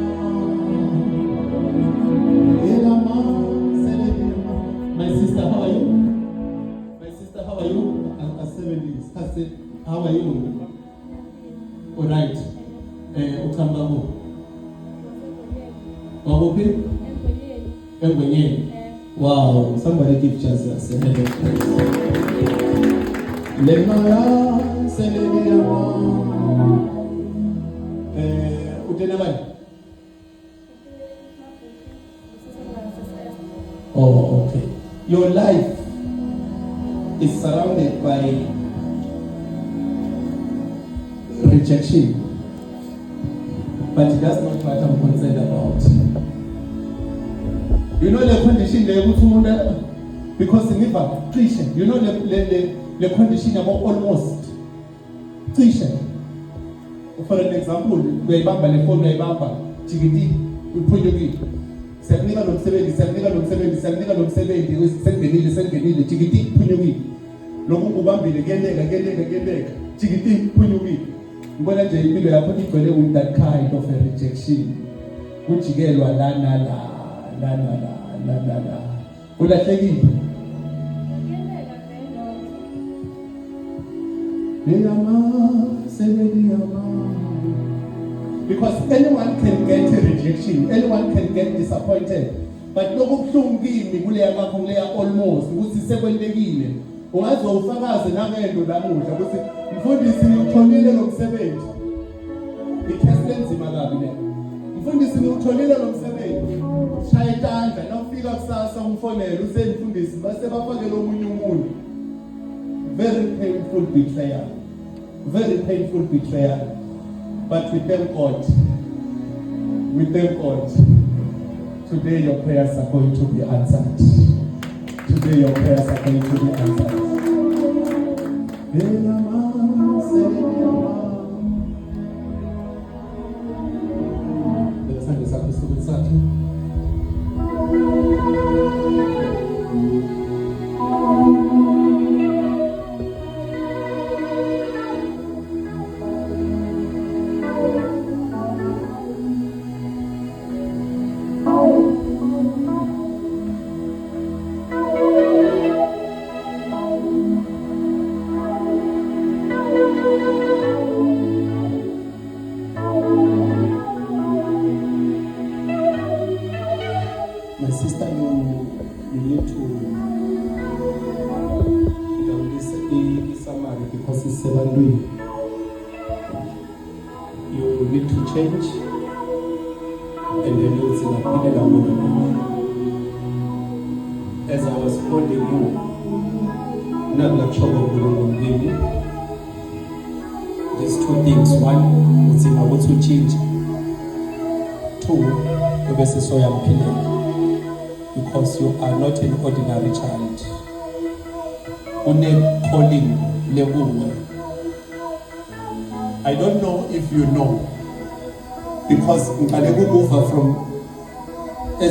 Wow, somebody give Jesus a hand of praise. Lemaya Selenia. Utenabani? Oh, okay. Your life is surrounded by rejection, but it does not what I'm concerned about. You know the condition they go to, because never Christian. You know the condition about almost Christian. For an example, we bamba le phone we bamba chikiti uphunjuki. Sebenga lo msebenzi sengenile chikiti uphunjuki. Lokhu kubambile kuyendeka chikiti uphunjuki. Ngibona nje impilo yakho igcwele with that kind of a rejection. Kujikelwa la. Ulahlekile. Because anyone can get a rejection, anyone can get disappointed. But lokho kuhlungu kimi kuleya kwakho kuleya almost ukuthi sekwendekile. Ungaze ufakaze nangendo lamuhla ukuthi mfundisi ngitholile lo msebenzi. Ikhesenzima kabi le. Mfundisi ngitholile lo msebenzi. Shaya itandla nawufika kusasa umfonele usemfundisi base bafakele omunye umuntu. Very painful betrayal. Very painful betrayal. But we thank God. We thank God. Today your prayers are going to be answered. Today your prayers are going to be answered. My sister, you need to summary because it's 7 You need to change and then you'll see the as I was holding you, not like trouble baby. There's 2 things. One, it's in our to change. 2, the best is so young because you are not an ordinary child. Calling level. I don't know if you know, because over from the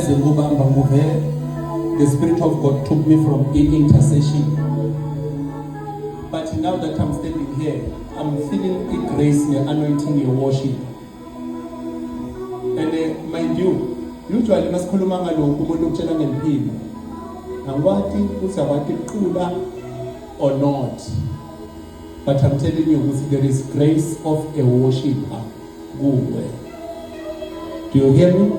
Spirit of God took me from intercession. But now that I'm standing here, I'm feeling a grace, the anointing, your worship. And mind you, usually masikhuluma ngalokho umuntu ukutshela ngempilo. Angwathi uzawathi qula or not. But I'm telling you, there is grace of a worshiper. Do you hear me?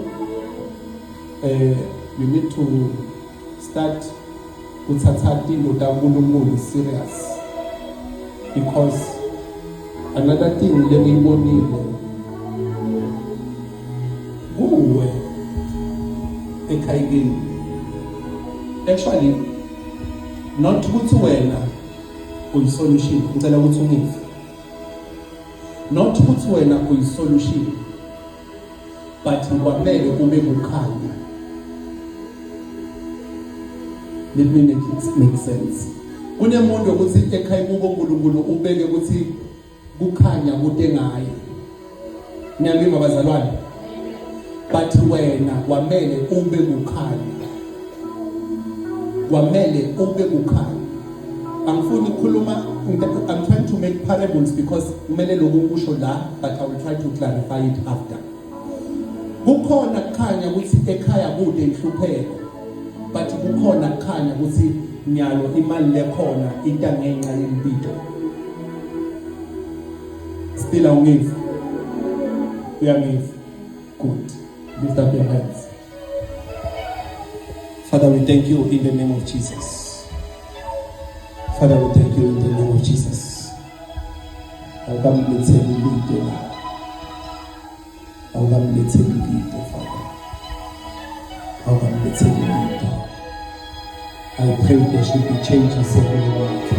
You need to start with serious. Because another thing, let me actually, not to wena solution. Not to wena solution, but kwamele kube kukhanya. Let me make it make sense. Kunemuntu ukuthi ekhaya kubo uNkulunkulu ubeke ukuthi kukhanya kude ngaye. Niyamima bazalwane. But wena kwamele ube kukhanya. Kwamele ube kukhanya. I'm trying to make parables because kumele lokhu kusho la, but I will try to clarify it after. Kukhona kukhanya ukuthi ekhaya kude inhlupheko, but kukhona kukhanya ukuthi nyalo imali lekhona ita ngenxa yempilo. Still awungive. Uyangive. Good. Lift up your hands. Father, we thank you in the name of Jesus. Father, we thank you in the name of Jesus. Awukamlethele ilito la. Awukamlethele ilito, Father. Awukamlethele ilito. I pray there should be changes in your life.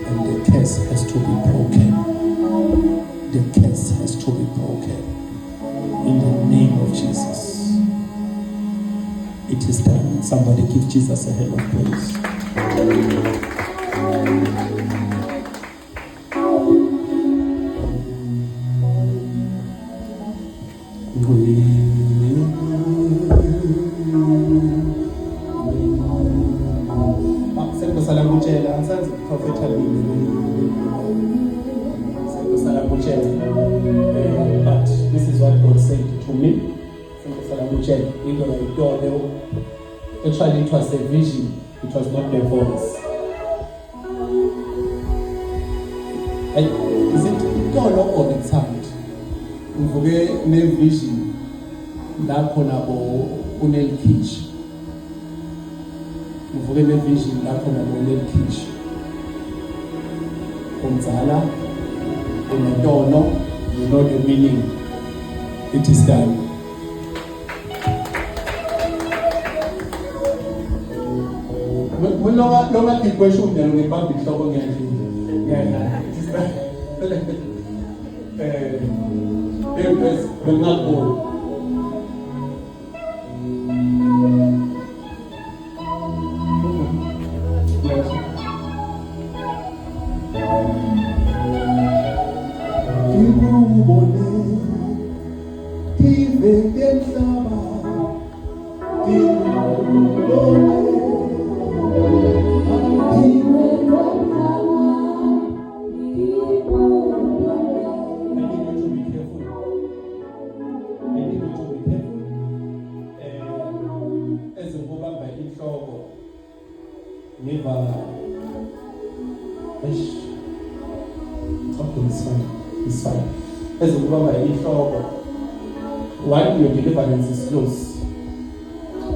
And the curse has to be broken. The curse has to be broken. In the name of Jesus. It is done. Somebody give Jesus a hand of praise. But this is what God said to me. Actually, it was a vision. It was not the voice. And is it God or the sound? Uvuke ne vision lapho nabo unel kitch. Uvuke ne vision lapho nabo unel kitch. Umzala unetono, you know the meaning. It is done. Longa question then we back with trouble again. Yeah, it is that. Will not go. It's fine. As a woman, one, your deliverance is close.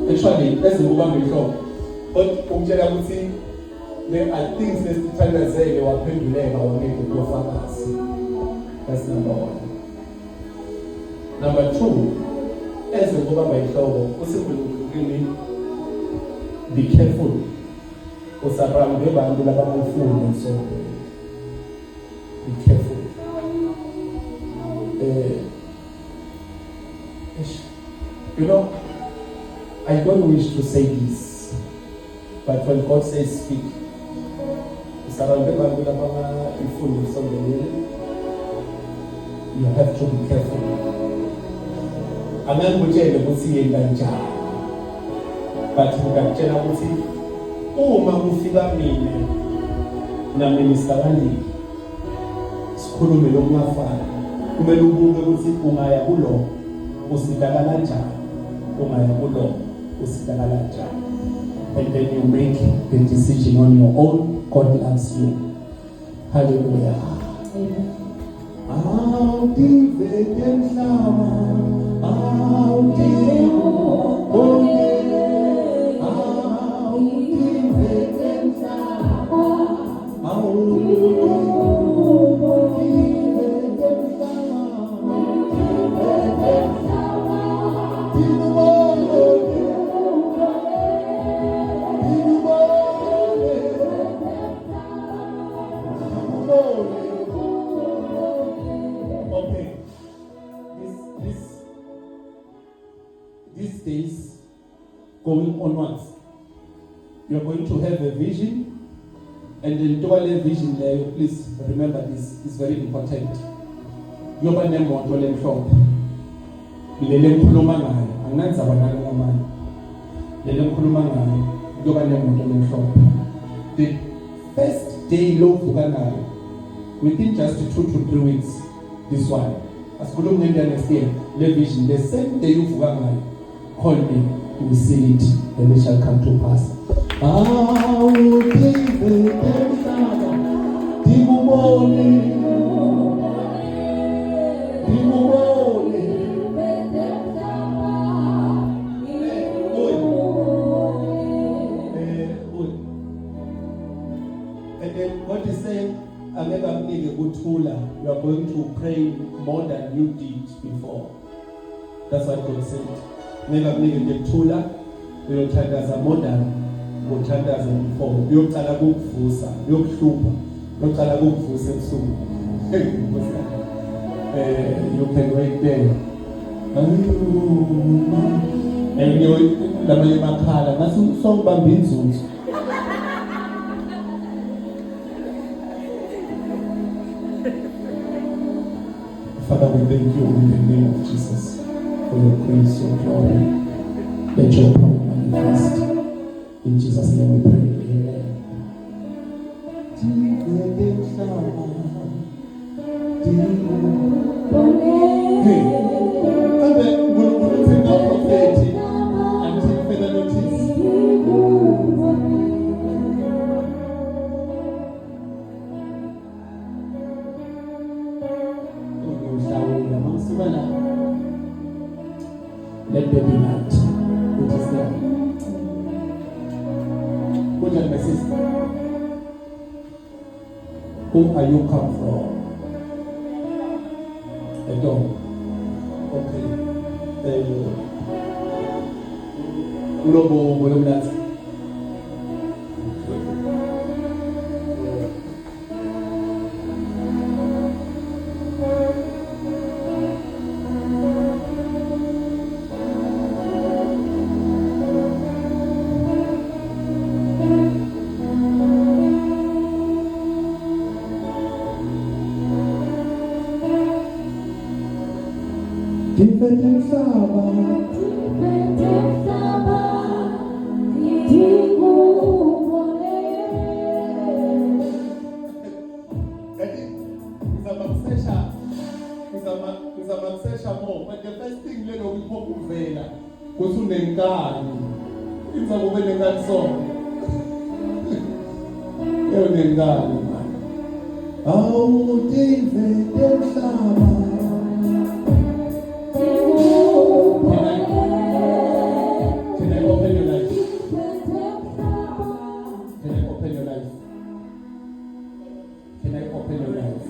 Actually, as a woman, but there are things that trying to say you are going to learn or make to go fast. That's number one. Number two, as a woman, also really be careful. Be careful. You know, I don't wish to say this, but when God says speak, you have to be careful. But uma kufika mina na minister wani sikhulume lokungafana kumele ubuke ukuthi ungaya kulo usidala kanjani ungaya kulo usidala kanjani and then you make the decision on your own. God loves you. Hallelujah. These days, going onwards, you're going to have a vision, and then the vision there, please remember this is very important. Yoba nemoto lemhlophe. Lele mkhuluma ngayo, angenza abantu ngamanye. Lele mkhuluma ngayo, yoba nemoto lemhlophe. The first day lovuka ngayo, within just 2 to 3 weeks, this one. Asikhuluma ngento next year, le vision, the same day uvuka ngayo. Call me, you will see it, and it shall come to pass. angeke akunike ukuthula. You are going to pray more than you did before. That's what God said. Angeke akunike nje ukuthula, uyothandaza more than uthandaza before. Uyoqala ukuvusa, uyokuhlupha, uyoqala ukuvusa ebusuku. You can wait there. And you lama yemakhala ngathi usongibamba inzuzo. Father, we thank you in the name of Jesus for your grace, your glory. Let your power manifest. In Jesus' name we pray. Let there be light. It is there. Put on my sister. Who are you come from? A dog. Okay. Ulobo bolomlat. But the first thing you know, we pop uvela. Kusunenkani. Inza kube nenkani song. Eyo nenkani man. Awu David emhlaba. Can I open your life? Can I open your life? Can I open your life?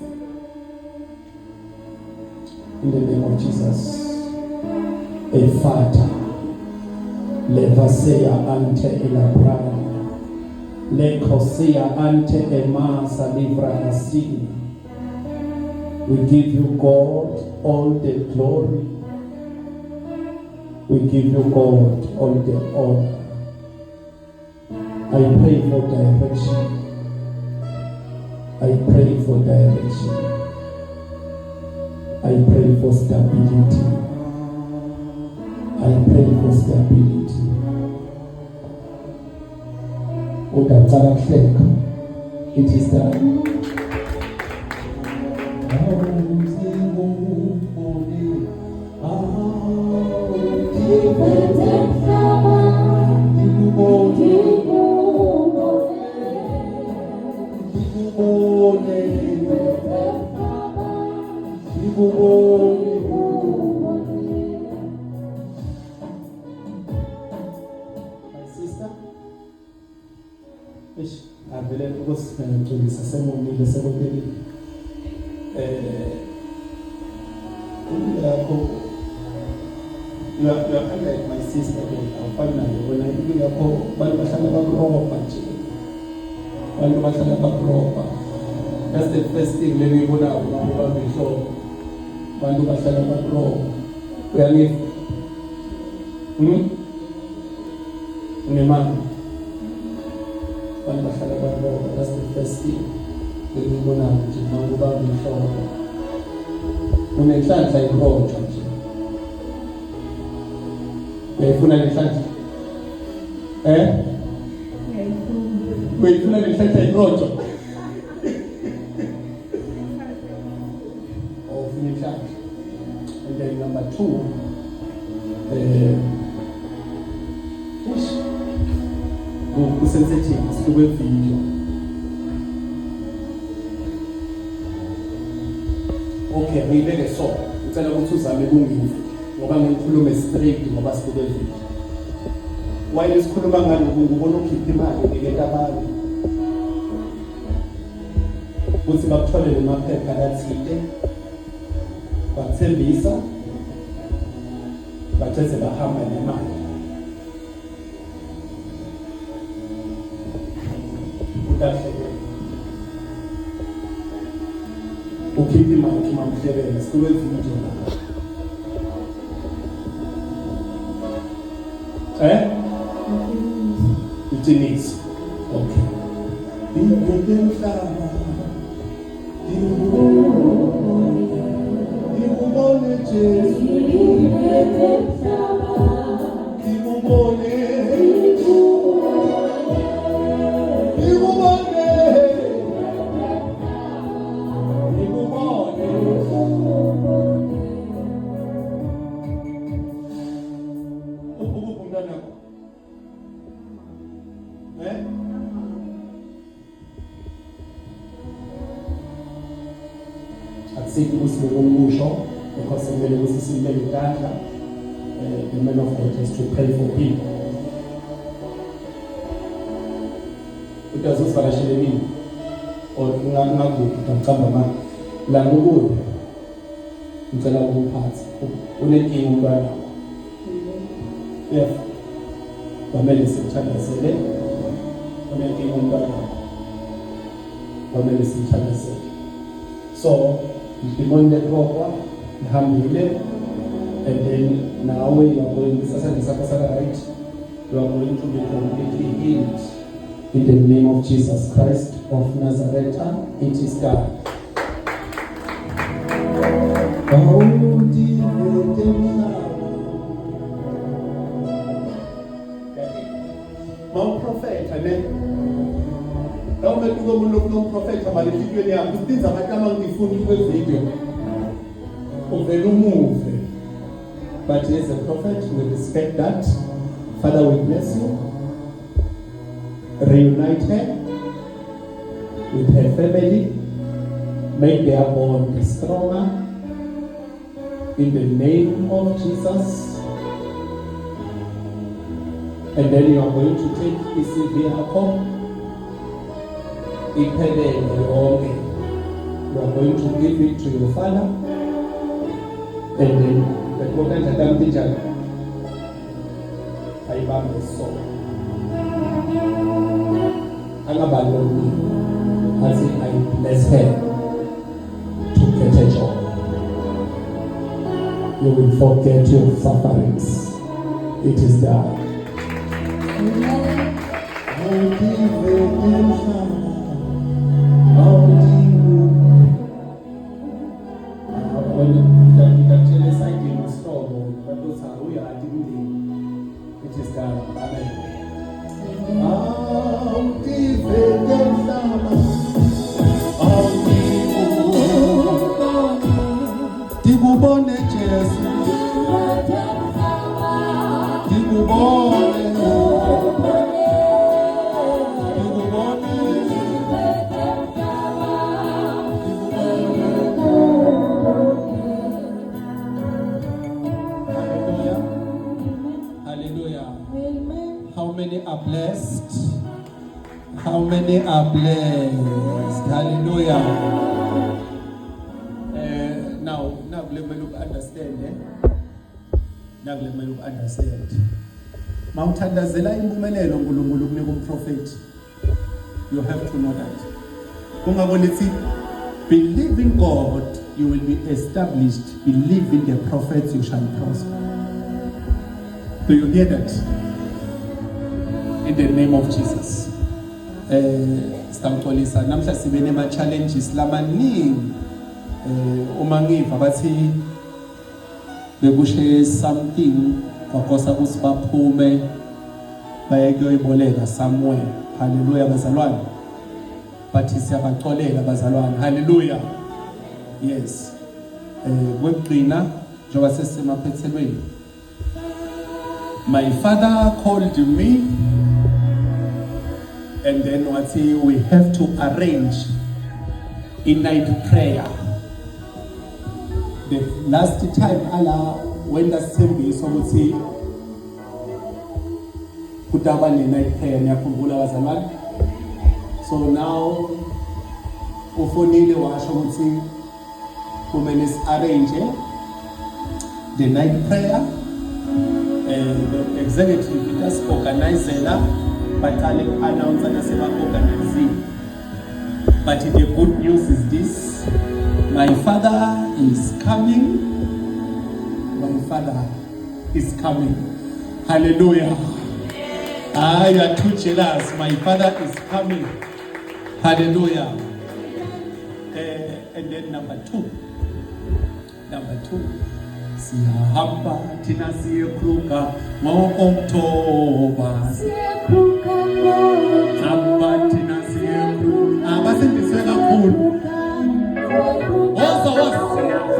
In the name of Jesus. Efata levasea ante elabrana lekosea ante emasa livra asini. We give you, God, all the glory. We give you, God, all the honor. I pray for direction. I pray for direction. I pray for stability. I pray for stability. It is done. My sister, avele ukuzigcwalisa semonile sekubili you are kind of like my sister awufana nayo wena impilo yakho bantu bahlala bakuroba nje bantu bahlala bakuroba. That's the first thing leyo ibonayo ngoba ngihlobo bantu bahlala bakuroba uyangiva unemali bantu bahlala bakuroba. That's the first thing leyo ibonayo nje ngoba ngihlobo unenhlanhla iroja nje uyayifuna lenhlanhla uyayifuna lenhlanhla iroja and then number 2 sensitive siwe video. Okay, ngibeke so ucela ukuthi uzame kungive ngoba ngikhulume straight ngoba sibuke video. While sikhuluma ngalo ngibona ukhipha imali ngeke abantu ukuthi bakutholele amaphepha athile bathembisa batheze bahamba nemali utahleke ukhipha imali umamhlebele sikube video la Denise. Okay. Akusikho ukuthi umusho because kumele ukuthi simele idandla the man of God has to pray for him. Uyazi usivakashele mini or ngakuphi ngicamba manje la ngokude ngicela ukuphatha unenkinga umntwana kwamele simthandazele unenkinga umntwana kwamele simthandazele so Limonde proper, Hamile, and then now you are going to right, you are going to be completely healed. In the name of Jesus Christ of Nazareth, it is done. Mount Prophet, amen. Now we go to prophet about the video there. These things are coming to the video. Over move. But as a prophet, we respect that. Father, we bless you. Reunite her with her family. Make their bond stronger. In the name of Jesus. And then you are going to take this vehicle. You are going to give it to your father, and then the prophet Adam teacher, I am the soul. As I bless her to get a job. You will forget your sufferings. It is done. It is done. Amen. How many are blessed? How many are blessed? Hallelujah. Now let me look understand. Now let me look understand. Mawuthandazela impumelelo uNkulunkulu kunika umprofeti. You have to know that. Kungabonithi believe in God, you will be established. Believe in the prophets, you shall prosper. Do you hear that? In the name of Jesus. Stampolisa namhla sibe nema challenges lamaningi uma ngiva bathi bekushe something kwakosa ukuthi baphume baye kuyoyiboleka somewhere. Hallelujah bazalwane. Bathi siyabaxolela bazalwane. Hallelujah. Yes. Kwegcina njengoba sesemaphethelweni. My father called me, and then we have to arrange a night prayer. The last time Allah when the assembly so would say kutaba night prayer ngiyakhumbula bazalwane. So now ufonile washo ukuthi kumele si-arrange the night prayer. The executive ikasi-organizela baqale announce naseba-organizing. But the good news is this: my father is coming. My father is coming. Hallelujah. You are too jealous. My father is coming. Hallelujah. And then number two. Siyahamba thina siyekruka ngo-October. Hamba thina siyekruka. Abasindiswe kakhulu.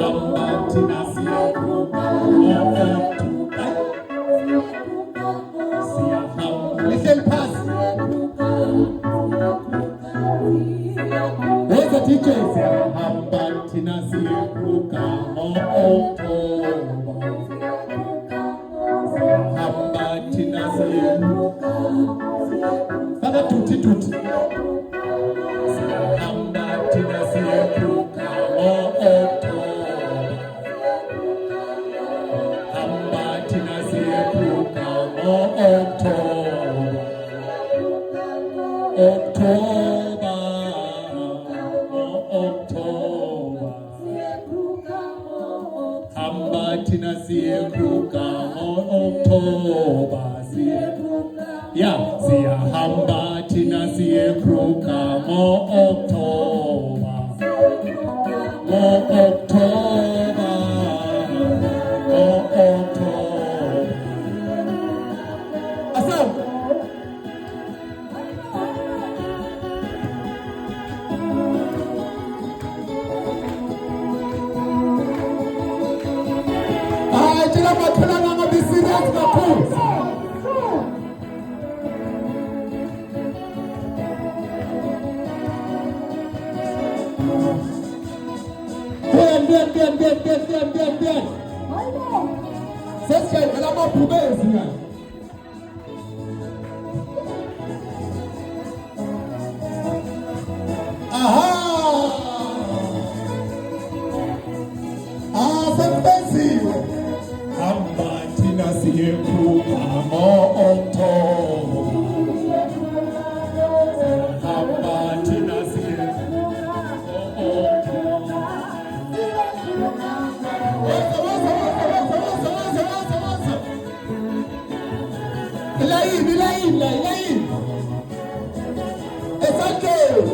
Hamba thina siyekruka ngo-October. Siyahamba. Listen phansi. Where's the teacher? Siyahamba thina siyekruka ngo-October. Hamba thina siyekruka. Faka tuti. Siyahamba thina siyekruka ngo-October. Hamba thina siyekruka ngo-October. October. Hamba thina siyekruka ngo-October. Siyahamba thina siyekruka ngo-October. Bien. Sasa kalama pubezi nga. Sentensiwe. Hamba thina siyekruka ngo-October. Hamba thina siyekruka ngo-October. Lain. It's okay.